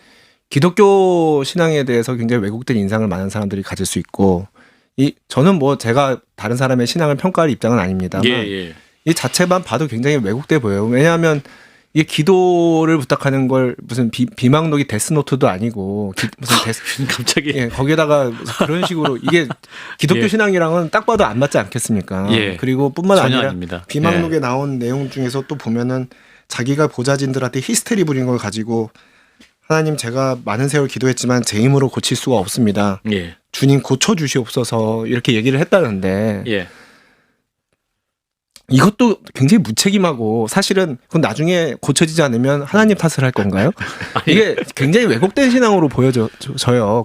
기독교 신앙에 대해서 굉장히 왜곡된 인상을 많은 사람들이 가질 수 있고 저는 뭐 제가 다른 사람의 신앙을 평가할 입장은 아닙니다만 예. 이 자체만 봐도 굉장히 왜곡돼 보여요. 왜냐하면 이게 기도를 부탁하는 걸 무슨 비망록이 데스노트도 아니고 무슨 갑자기 예, 거기에다가 그런 식으로 이게 기독교 예. 신앙이랑은 딱 봐도 안 맞지 않겠습니까? 예. 그리고 뿐만 전혀 아니라 아닙니다. 비망록에 예. 나온 내용 중에서 또 보면은 자기가 보좌진들한테 히스테리 부린 걸 가지고 하나님 제가 많은 세월 기도했지만 제 힘으로 고칠 수가 없습니다. 예. 주님 고쳐 주시옵소서 이렇게 얘기를 했다는데 예. 이것도 굉장히 무책임하고 사실은 그건 나중에 고쳐지지 않으면 하나님 탓을 할 건가요? 이게 굉장히 왜곡된 신앙으로 보여져요.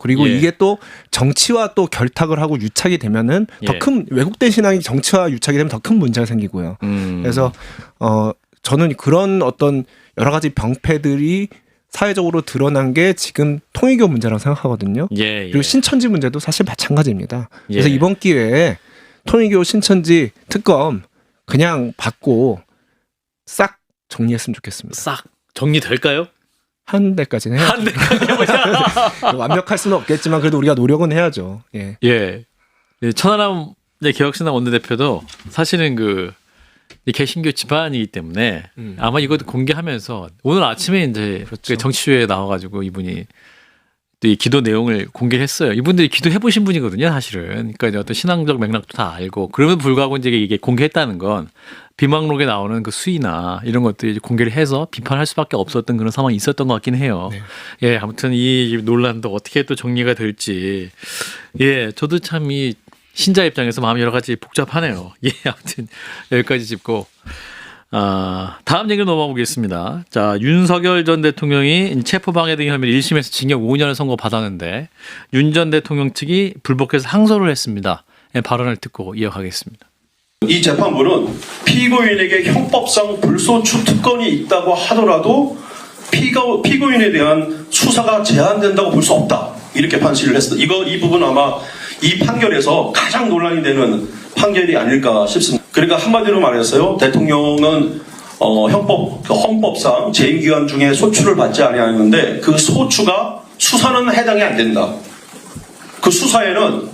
그리고 예. 이게 또 정치와 또 결탁을 하고 유착이 되면은 예. 더 큰 왜곡된 신앙이 정치와 유착이 되면 더 큰 문제가 생기고요. 그래서 저는 그런 어떤 여러 가지 병폐들이 사회적으로 드러난 게 지금 통일교 문제라고 생각하거든요. 예. 그리고 신천지 문제도 사실 마찬가지입니다. 그래서 예. 이번 기회에 통일교 신천지 특검 그냥 받고 싹 정리했으면 좋겠습니다. 싹 정리될까요? 한 대까지는 해야죠. 한 대까지 해보자. 완벽할 수는 없겠지만 그래도 우리가 노력은 해야죠. 예. 예. 천하람 개혁신당 원내대표도 사실은 이 개신교 집안이기 때문에 아마 이것도 공개하면서 오늘 아침에 이제 그 정치쇼에 나와가지고 이분이 또 이 기도 내용을 공개를 했어요. 이분들이 기도해 보신 분이거든요, 사실은. 그러니까 이제 어떤 신앙적 맥락도 다 알고 그럼에도 불구하고 이제 이게 공개했다는 건 비망록에 나오는 그 수위나 이런 것들이 이제 공개를 해서 비판할 수밖에 없었던 그런 상황이 있었던 것 같긴 해요. 네. 예, 아무튼 이 논란도 어떻게 또 정리가 될지. 예, 저도 참 이 신자 입장에서 마음이 여러 가지 복잡하네요. 예, 아무튼 여기까지 짚고 다음 얘기로 넘어가 보겠습니다. 자, 윤석열 전 대통령이 체포방해 등의 혐의로 1심에서 징역 5년을 선고받았는데 윤 전 대통령 측이 불복해서 항소를 했습니다. 발언을 듣고 이어가겠습니다. 이 재판부는 피고인에게 형법상 불소추 특권이 있다고 하더라도 피고인에 대한 수사가 제한된다고 볼 수 없다. 이렇게 판시를 했습니다. 이 부분 아마 이 판결에서 가장 논란이 되는 판결이 아닐까 싶습니다. 그러니까 한마디로 말했어요. 대통령은 헌법상 재임기간 중에 소추를 받지 아니하는데 그 소추가 수사는 해당이 안 된다. 그 수사에는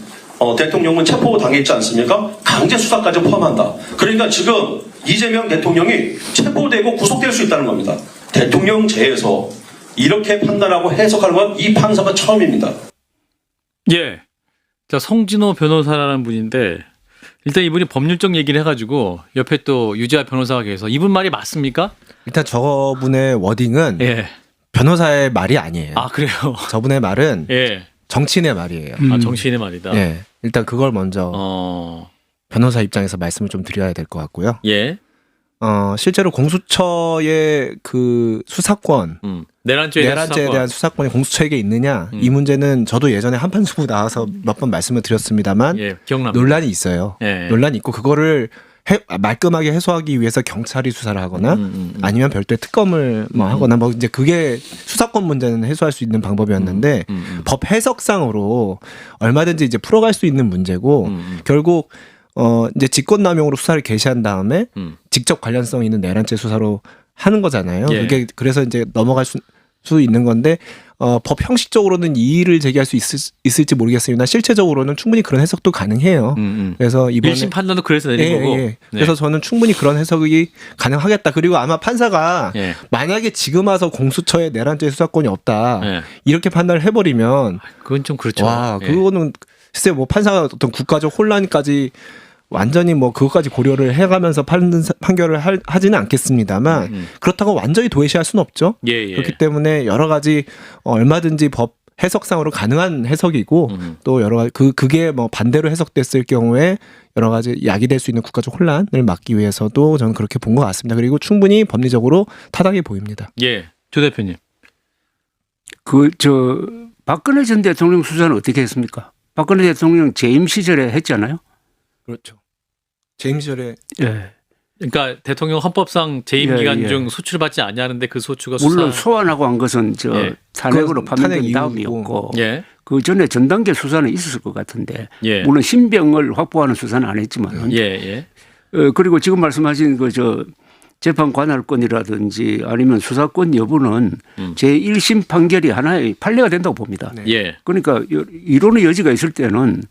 대통령은 체포당했지 않습니까? 강제 수사까지 포함한다. 그러니까 지금 이재명 대통령이 체포되고 구속될 수 있다는 겁니다. 대통령제에서 이렇게 판단하고 해석하는 건 이 판사가 처음입니다. 예. 자, 성진호 변호사라는 분인데 일단 이분이 법률적 얘기를 해가지고 옆에 또 유지아 변호사가 계셔서 이분 말이 맞습니까? 일단 저분의 워딩은 예. 변호사의 말이 아니에요. 아, 그래요? 저분의 말은 예. 정치인의 말이에요. 정치인의 말이다. 예. 일단 그걸 먼저 변호사 입장에서 말씀을 좀 드려야 될 것 같고요. 예. 실제로 공수처의 그 수사권, 내란죄에 대한 수사권이 공수처에게 있느냐 이 문제는 저도 예전에 한판수부 나와서 몇 번 말씀을 드렸습니다만 예, 기억납니다. 논란이 있어요. 예. 논란이 있고 그거를 말끔하게 해소하기 위해서 경찰이 수사를 하거나 아니면 별도의 특검을 뭐 하거나 뭐 이제 그게 수사권 문제는 해소할 수 있는 방법이었는데 법 해석상으로 얼마든지 이제 풀어갈 수 있는 문제고 결국 이제 직권남용으로 수사를 개시한 다음에 직접 관련성 있는 내란죄 수사로 하는 거잖아요. 예. 그게 그래서 이제 넘어갈 수 있는 건데 법 형식적으로는 이의를 제기할 수 있을지 모르겠습니다. 실체적으로는 충분히 그런 해석도 가능해요. 그래서 이번에 1심 판단도 그래서 내린 거고. 네. 그래서 저는 충분히 그런 해석이 가능하겠다. 그리고 아마 판사가 예. 만약에 지금 와서 공수처에 내란죄 수사권이 없다 예. 이렇게 판단을 해버리면 그건 좀 그렇죠. 와 예. 그거는 글쎄 뭐 판사가 어떤 국가적 혼란까지 완전히 뭐 그것까지 고려를 해가면서 판결을 하지는 않겠습니다만 그렇다고 완전히 도외시할 수는 없죠. 예, 예. 그렇기 때문에 여러 가지 얼마든지 법 해석상으로 가능한 해석이고 또 여러 가지 그게 뭐 반대로 해석됐을 경우에 여러 가지 야기될 수 있는 국가적 혼란을 막기 위해서도 저는 그렇게 본 것 같습니다. 그리고 충분히 법리적으로 타당해 보입니다. 예, 조 대표님. 박근혜 전 대통령 수사는 어떻게 했습니까? 박근혜 대통령 재임 시절에 했잖아요. 그렇죠. 재임 시절에 예. 그러니까 대통령 헌법상 재임 예, 기간 예. 중 소출받지 아니하는데 그 소추가 물론 수사. 소환하고 한 것은 예. 탄핵으로 그건 탄핵 판명된 이후이고. 다음이었고 예, 그 전에 전단계 수사는 있었을 것 같은데 예, 물론 신병을 확보하는 수사는 안 했지만 예, 예. 그리고 지금 말씀하신 재판 관할권이라든지 아니면 수사권 여부는 제1심 판결이 하나의 판례가 된다고 봅니다. 네. 예, 그러니까 이론의 여지가 있을 때는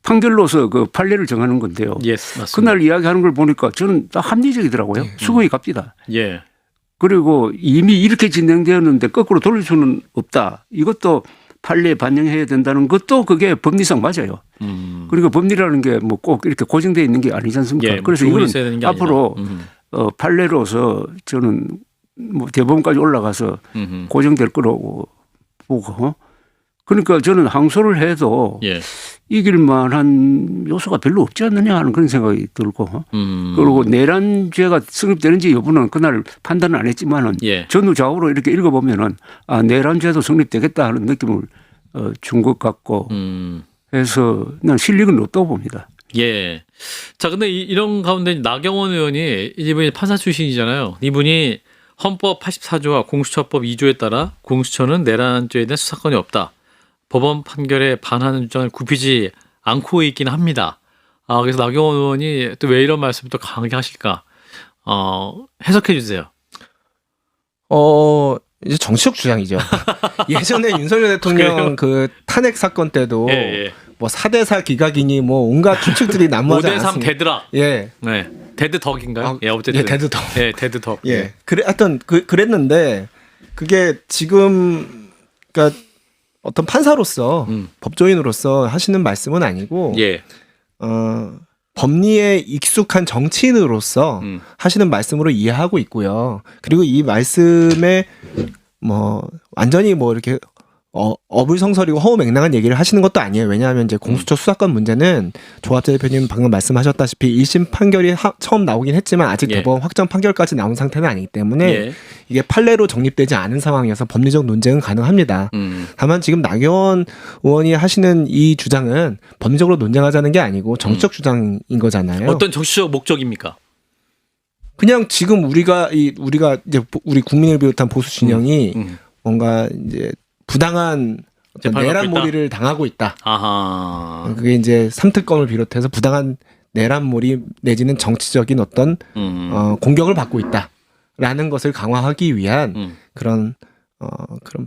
판결로서 그 판례를 정하는 건데요. 예, 맞습니다. 그날 이야기하는 걸 보니까 저는 딱 합리적이더라고요. 수긍이 갑니다. 예, 그리고 이미 이렇게 진행되었는데 거꾸로 돌릴 수는 없다. 이것도 판례에 반영해야 된다는 것도 그게 법리상 맞아요. 그리고 법리라는 게 뭐 꼭 이렇게 고정되어 있는 게 아니지 않습니까? 예, 그래서 조문이 이거는 있어야 되는 게 앞으로 아니라. 판례로서 저는 뭐 대법원까지 올라가서 고정될 거라고 보고 그러니까 저는 항소를 해도 예, 이길 만한 요소가 별로 없지 않느냐 하는 그런 생각이 들고 그리고 내란죄가 성립되는지 여부는 그날 판단은 안 했지만은 예. 전후좌우로 이렇게 읽어보면은 아 내란죄도 성립되겠다 하는 느낌을 준 것 같고 해서 난 실력은 없다고 봅니다. 예. 자, 근데 이런 가운데 나경원 의원이 이분이 판사 출신이잖아요. 이분이 헌법 84조와 공수처법 2조에 따라 공수처는 내란죄에 대한 수사권이 없다. 법원 판결에 반하는 주장을 굽히지 않고 있긴 합니다. 그래서 나경원 의원이 또 왜 이런 말씀을 또 강하게 하실까? 해석해 주세요. 이제 정치적 주장이죠. 예전에 윤석열 대통령 그래요? 그 탄핵 사건 때도 예, 예. 뭐 4대4 기각이니 뭐 온갖 추측들이 난무하지 5대3 않았습니까? 데드락. 예. 네. 데드덕인가요? 예, 어쨌든. 예, 데드덕. 예, 데드덕. 예. 하여튼 그랬는데 그게 지금 그러니까 어떤 판사로서 법조인으로서 하시는 말씀은 아니고 예. 법리에 익숙한 정치인으로서 하시는 말씀으로 이해하고 있고요. 그리고 이 말씀에 뭐 완전히 뭐 이렇게 어불성설이고 허무맹랑한 얘기를 하시는 것도 아니에요. 왜냐하면 이제 공수처 수사권 문제는 조합재 대표님 방금 말씀하셨다시피 1심 판결이 처음 나오긴 했지만 아직 예. 대법원 확정 판결까지 나온 상태는 아니기 때문에 예. 이게 판례로 정립되지 않은 상황이어서 법리적 논쟁은 가능합니다. 다만 지금 나경원 의원이 하시는 이 주장은 법리적으로 논쟁하자는 게 아니고 정치적 주장인 거잖아요. 어떤 정치적 목적입니까? 그냥 지금 우리가 이제 우리 국민을 비롯한 보수 진영이 뭔가 이제 부당한 어떤 재판을 내란몰이를 당하고 있다. 아하. 그게 이제 삼특검을 비롯해서 부당한 내란몰이 내지는 정치적인 어떤 공격을 받고 있다라는 것을 강화하기 위한 그런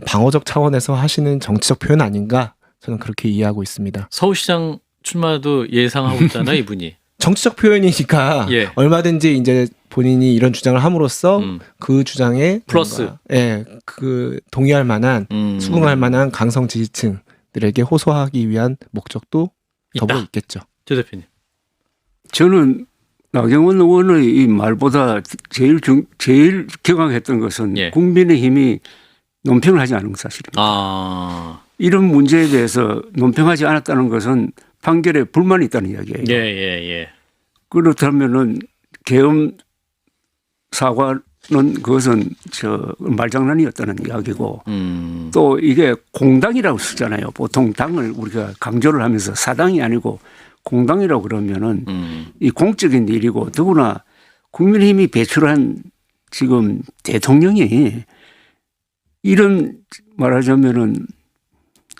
방어적 차원에서 하시는 정치적 표현 아닌가 저는 그렇게 이해하고 있습니다. 서울시장 출마도 예상하고 있잖아요, 이분이. 정치적 표현이니까 예. 얼마든지 이제 본인이 이런 주장을 함으로써 그 주장에 플러스. 뭔가, 그 동의할 만한 수긍할 만한 강성 지지층들에게 호소하기 위한 목적도 더불어 있다. 있겠죠. 조 대표님. 저는 나경원 의원의 이 말보다 제일 경악했던 것은 예. 국민의힘이 논평을 하지 않은 사실입니다. 이런 문제에 대해서 논평하지 않았다는 것은 판결에 불만이 있다는 이야기예요. 예, 예, 예. 그렇다면은 계엄 사과는 그것은 말장난이었다는 이야기고 또 이게 공당이라고 쓰잖아요. 보통 당을 우리가 강조를 하면서 사당이 아니고 공당이라고 그러면은 이 공적인 일이고 더구나 국민의힘이 배출한 지금 대통령이 이런 말하자면은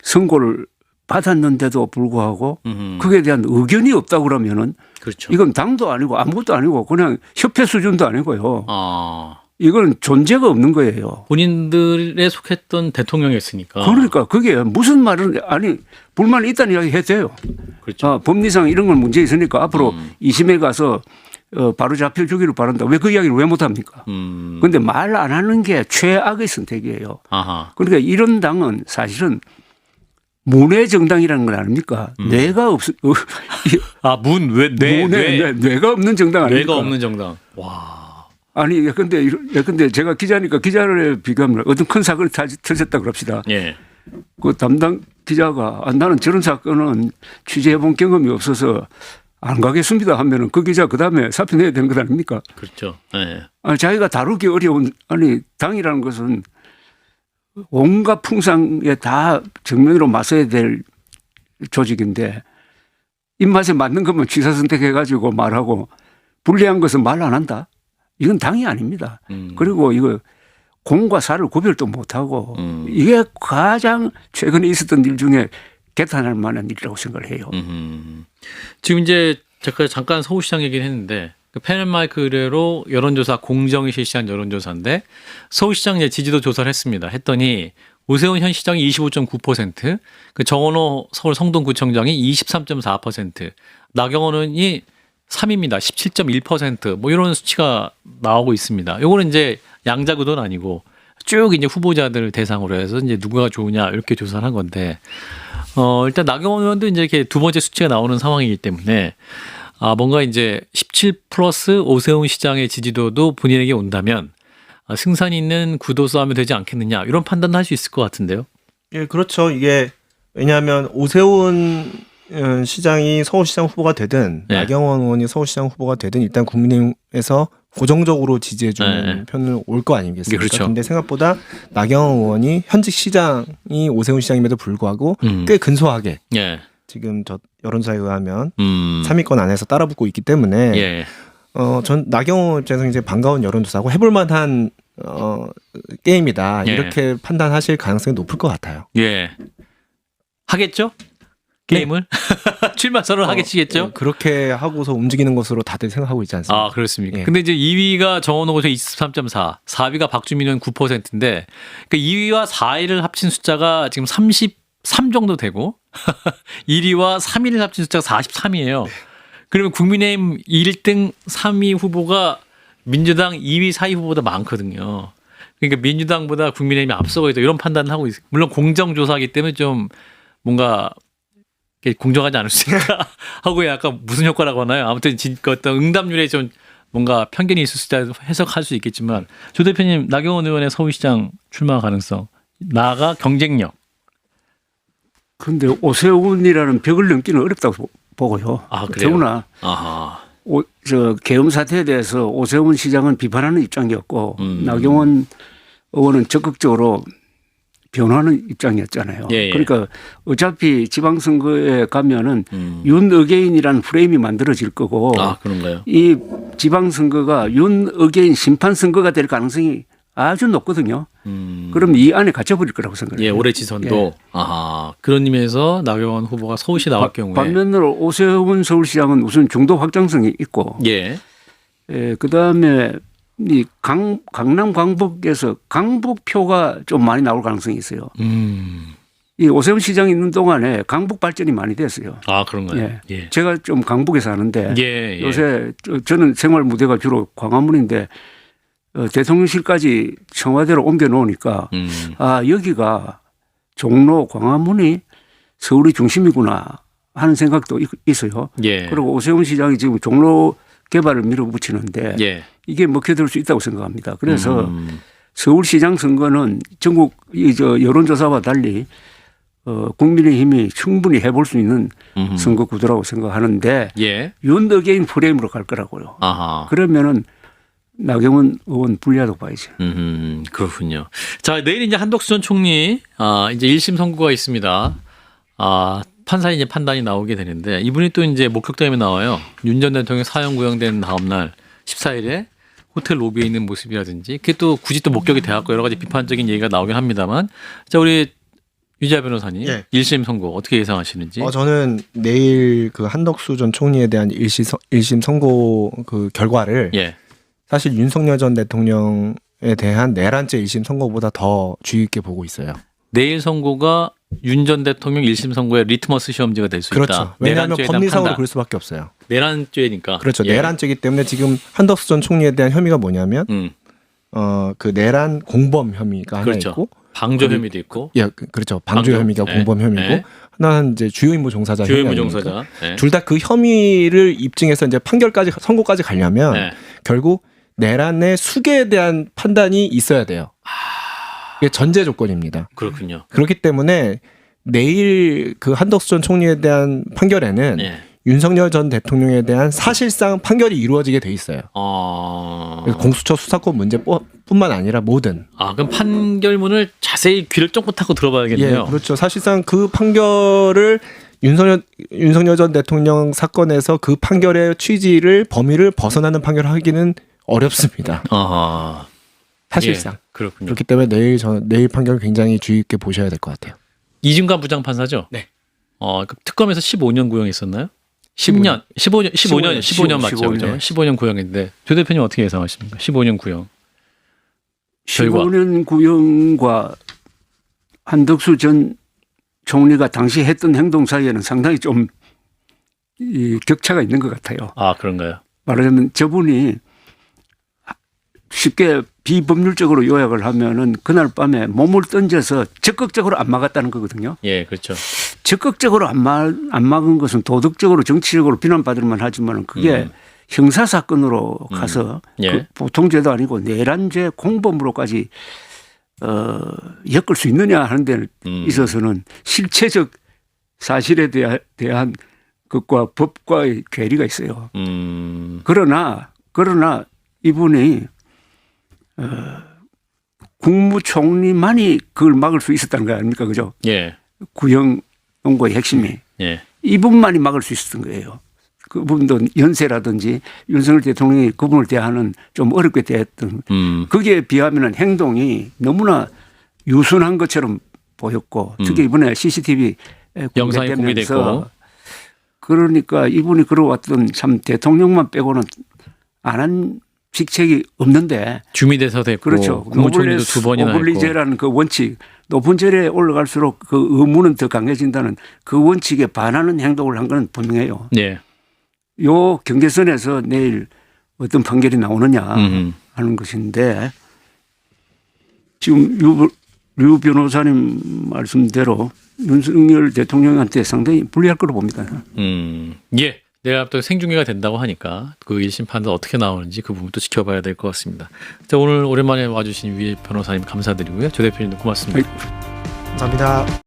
선고를 받았는데도 불구하고 그에 대한 의견이 없다고 그러면은 그렇죠. 이건 당도 아니고 아무것도 아니고 그냥 협회 수준도 아니고요. 아. 이건 존재가 없는 거예요. 본인들에 속했던 대통령이었으니까. 그러니까 그게 무슨 말은 아니 불만이 있다는 이야기 해도 돼요. 그렇죠. 법리상 이런 건 문제 있으니까 앞으로 2심에 가서 바로 잡혀주기를 바란다. 왜 그 이야기를 왜 못합니까? 그런데 말 안 하는 게 최악의 선택이에요. 아하. 그러니까 이런 당은 사실은 문외 정당이라는 건 아닙니까? 뇌가 없 뇌가 없는 정당 아닙니까? 뇌가 없는 정당. 와. 아니 근데 제가 기자니까 기자를 비교하면 어떤 큰 사건이 터졌다 그럽시다. 예. 그 담당 기자가 나는 저런 사건은 취재해본 경험이 없어서 안 가겠습니다 하면은 그 기자 그다음에 사표 내야 되는 것 아닙니까? 그렇죠. 예. 아니, 자기가 다루기 어려운 당이라는 것은 온갖 풍상에 다 정면으로 맞서야 될 조직인데 입맛에 맞는 것만 취사 선택해가지고 말하고 불리한 것은 말 안 한다. 이건 당이 아닙니다. 그리고 이거 공과 사를 구별도 못하고 이게 가장 최근에 있었던 일 중에 개탄할 만한 일이라고 생각을 해요. 지금 이제 제가 잠깐 서울시장 얘기를 했는데 그 패널마이크 의뢰로 여론조사 공정위 실시한 여론조사인데 서울시장 이제 지지도 조사를 했습니다. 했더니 오세훈 현 시장이 25.9%, 그 정원호 서울 성동구청장이 23.4%, 나경원 의원이 3위입니다. 17.1% 뭐 이런 수치가 나오고 있습니다. 요거는 이제 양자구도는 아니고 쭉 이제 후보자들 대상으로 해서 이제 누가 좋으냐 이렇게 조사를 한 건데 일단 나경원 의원도 이제 이렇게 두 번째 수치가 나오는 상황이기 때문에 뭔가 이제 17 플러스 오세훈 시장의 지지도도 본인에게 온다면 승산이 있는 구도 싸움이 되지 않겠느냐 이런 판단도 할 수 있을 것 같은데요. 예, 그렇죠. 이게 왜냐하면 오세훈 시장이 서울시장 후보가 되든 네. 나경원 의원이 서울시장 후보가 되든 일단 국민의힘에서 고정적으로 지지해주는 편은 올 거 아니겠습니까? 그렇죠. 근데 생각보다 나경원 의원이 현직 시장이 오세훈 시장임에도 불구하고 꽤 근소하게 예. 지금 저 여론조사에 의하면 3위권 안에서 따라붙고 있기 때문에 예. 전 나경원 입장에서 이제 반가운 여론조사고 해볼만한 게임이다 예. 이렇게 판단하실 가능성이 높을 것 같아요. 예. 하겠죠? 게임을? 출마 선언 하겠지겠죠? 그렇게 하고서 움직이는 것으로 다들 생각하고 있지 않습니까? 아, 그렇습니까? 예. 근데 이제 2위가 정원호 고시 23.4, 4위가 박주민 의원 9%인데, 그 2위와 4위를 합친 숫자가 지금 33 정도 되고, 1위와 3위를 합친 숫자가 43이에요. 그러면 국민의힘 1등, 3위 후보가 민주당 2위, 4위 후보보다 많거든요. 그러니까 민주당보다 국민의힘이 앞서고 있다 이런 판단을 하고 있어요. 물론 공정조사이기 때문에 좀 뭔가 공정하지 않을 수 있다 하고 약간 무슨 효과라고 하나요? 아무튼 그 어떤 응답률에 좀 뭔가 편견이 있을 수 있다 해석할 수 있겠지만 조 대표님 나경원 의원의 서울시장 출마 가능성 나아가 경쟁력. 그런데 오세훈이라는 벽을 넘기는 어렵다고 보고요. 아, 그래요? 더구나 아하. 계엄 사태에 대해서 오세훈 시장은 비판하는 입장이었고 나경원 의원은 적극적으로 변화하는 입장이었잖아요. 예, 예. 그러니까 어차피 지방선거에 가면은 윤어게인이라는 프레임이 만들어질 거고 아, 그런가요? 이 지방선거가 윤어게인 심판선거가 될 가능성이 아주 높거든요. 그럼 이 안에 갇혀버릴 거라고 생각해요. 예, 올해 지선도. 예. 아하. 그런 의미에서 나경원 후보가 서울시 나올 경우에. 반면으로 오세훈 서울시장은 우선 중도 확장성이 있고 예. 그다음에 이 강남 광복에서 강북표가 좀 많이 나올 가능성이 있어요. 이 오세훈 시장이 있는 동안에 강북 발전이 많이 됐어요. 아, 그런가요? 예. 예. 제가 좀 강북에 사는데 예, 예. 요새 저는 생활 무대가 주로 광화문인데 대통령실까지 청와대로 옮겨 놓으니까 여기가 종로 광화문이 서울의 중심이구나 하는 생각도 있어요. 예. 그리고 오세훈 시장이 지금 종로 개발을 밀어붙이는데 예. 이게 먹혀들 수 있다고 생각합니다. 그래서 서울시장 선거는 전국 여론조사와 달리 국민의힘이 충분히 해볼 수 있는 선거 구도라고 생각하는데 예. 윤어게인 프레임으로 갈 거라고요. 아하. 그러면은 나경원 의원 불리하다고 봐야죠. 그렇군요. 자, 내일 이제 한덕수 전 총리, 이제 1심 선고가 있습니다. 판사의 이제 판단이 나오게 되는데 이분이 또 이제 목격담에 나와요. 윤 전 대통령 사형 구형된 다음 날 14일에 호텔 로비에 있는 모습이라든지 그게 또 굳이 또 목격이 돼갖고 여러 가지 비판적인 얘기가 나오긴 합니다만 자 우리 유지아 변호사님 예. 1심 선고 어떻게 예상하시는지? 저는 내일 그 한덕수 전 총리에 대한 1심 선고 그 결과를 예. 사실 윤석열 전 대통령에 대한 내란죄 1심 선고보다 더 주의 있게 보고 있어요. 내일 선고가 윤 전 대통령 1심 선고의 리트머스 시험지가 될 수 그렇죠. 있다. 왜냐하면 내란죄에 대한 법리상으로 판단. 그럴 수밖에 없어요. 내란죄니까. 그렇죠. 예. 내란죄이기 때문에 지금 한덕수 전 총리에 대한 혐의가 뭐냐면 그 내란 공범 혐의가 그렇죠. 하나 있고 방조 혐의도 있고 예, 그렇죠. 방조 혐의가 예. 공범 혐의고 예. 하나는 이제 주요 임무 종사자 주요 임무 혐의 종사자. 예. 둘 다 그 혐의를 입증해서 이제 판결까지 선고까지 가려면 예. 결국 내란의 수계에 대한 판단이 있어야 돼요. 이게 전제 조건입니다. 그렇군요. 그렇기 때문에 내일 그 한덕수 전 총리에 대한 판결에는 예. 윤석열 전 대통령에 대한 사실상 판결이 이루어지게 돼 있어요. 그래서 공수처 수사권 문제뿐만 아니라 모든. 그럼 판결문을 자세히 귀를 쫑긋 하고 들어봐야겠네요. 예, 그렇죠. 사실상 그 판결을 윤석열 전 대통령 사건에서 그 판결의 취지를 범위를 벗어나는 판결을 하기는 어렵습니다. 아하. 사실상. 예, 그렇군요. 그렇기 때문에 내일 판결 굉장히 주의 있게 보셔야 될 것 같아요. 이진관 부장판사죠? 네. 그 특검에서 15년 구형했었나요? 15년 맞죠? 그죠? 15년 구형인데 조 대표님 어떻게 예상하십니까? 15년 구형. 결과. 15년 구형과 한덕수 전 총리가 당시 했던 행동 사이에는 상당히 좀 이 격차가 있는 것 같아요. 그런가요? 말하자면 저분이 쉽게 비법률적으로 요약을 하면은 그날 밤에 몸을 던져서 적극적으로 안 막았다는 거거든요. 예, 그렇죠. 적극적으로 안 막은 것은 도덕적으로 정치적으로 비난받을 만하지만 그게 형사 사건으로 가서 예. 그 보통 죄도 아니고 내란죄 공범으로까지 엮을 수 있느냐 하는 데 있어서는 실체적 사실에 대한 것과 법과의 괴리가 있어요. 그러나 이분이 국무총리만이 그걸 막을 수 있었다는 거 아닙니까? 그죠? 예. 구형 논거의 핵심이. 예. 이분만이 막을 수 있었던 거예요. 그분도 연세라든지 윤석열 대통령이 그분을 대하는 좀 어렵게 대했던 거기에 비하면 행동이 너무나 유순한 것처럼 보였고 특히 이번에 CCTV 영상이 공개됐고 그러니까 이분이 그러왔던 참 대통령만 빼고는 안 한 직책이 없는데 주미대사 됐고 그렇죠. 국무총리도 2번이나 했고 오블리제라는 그 원칙 높은 절에 올라갈수록 그 의무는 더 강해진다는 그 원칙에 반하는 행동을 한 건 분명해요. 예. 요 경계선에서 내일 어떤 판결이 나오느냐 하는 것인데 지금 류 변호사님 말씀대로 윤석열 대통령한테 상당히 불리할 거로 봅니다. 예. 내가 또 생중계가 된다고 하니까 그 1심 판단 어떻게 나오는지 그 부분도 지켜봐야 될 것 같습니다. 자, 오늘 오랜만에 와주신 위 변호사님 감사드리고요. 조 대표님도 고맙습니다. 감사합니다.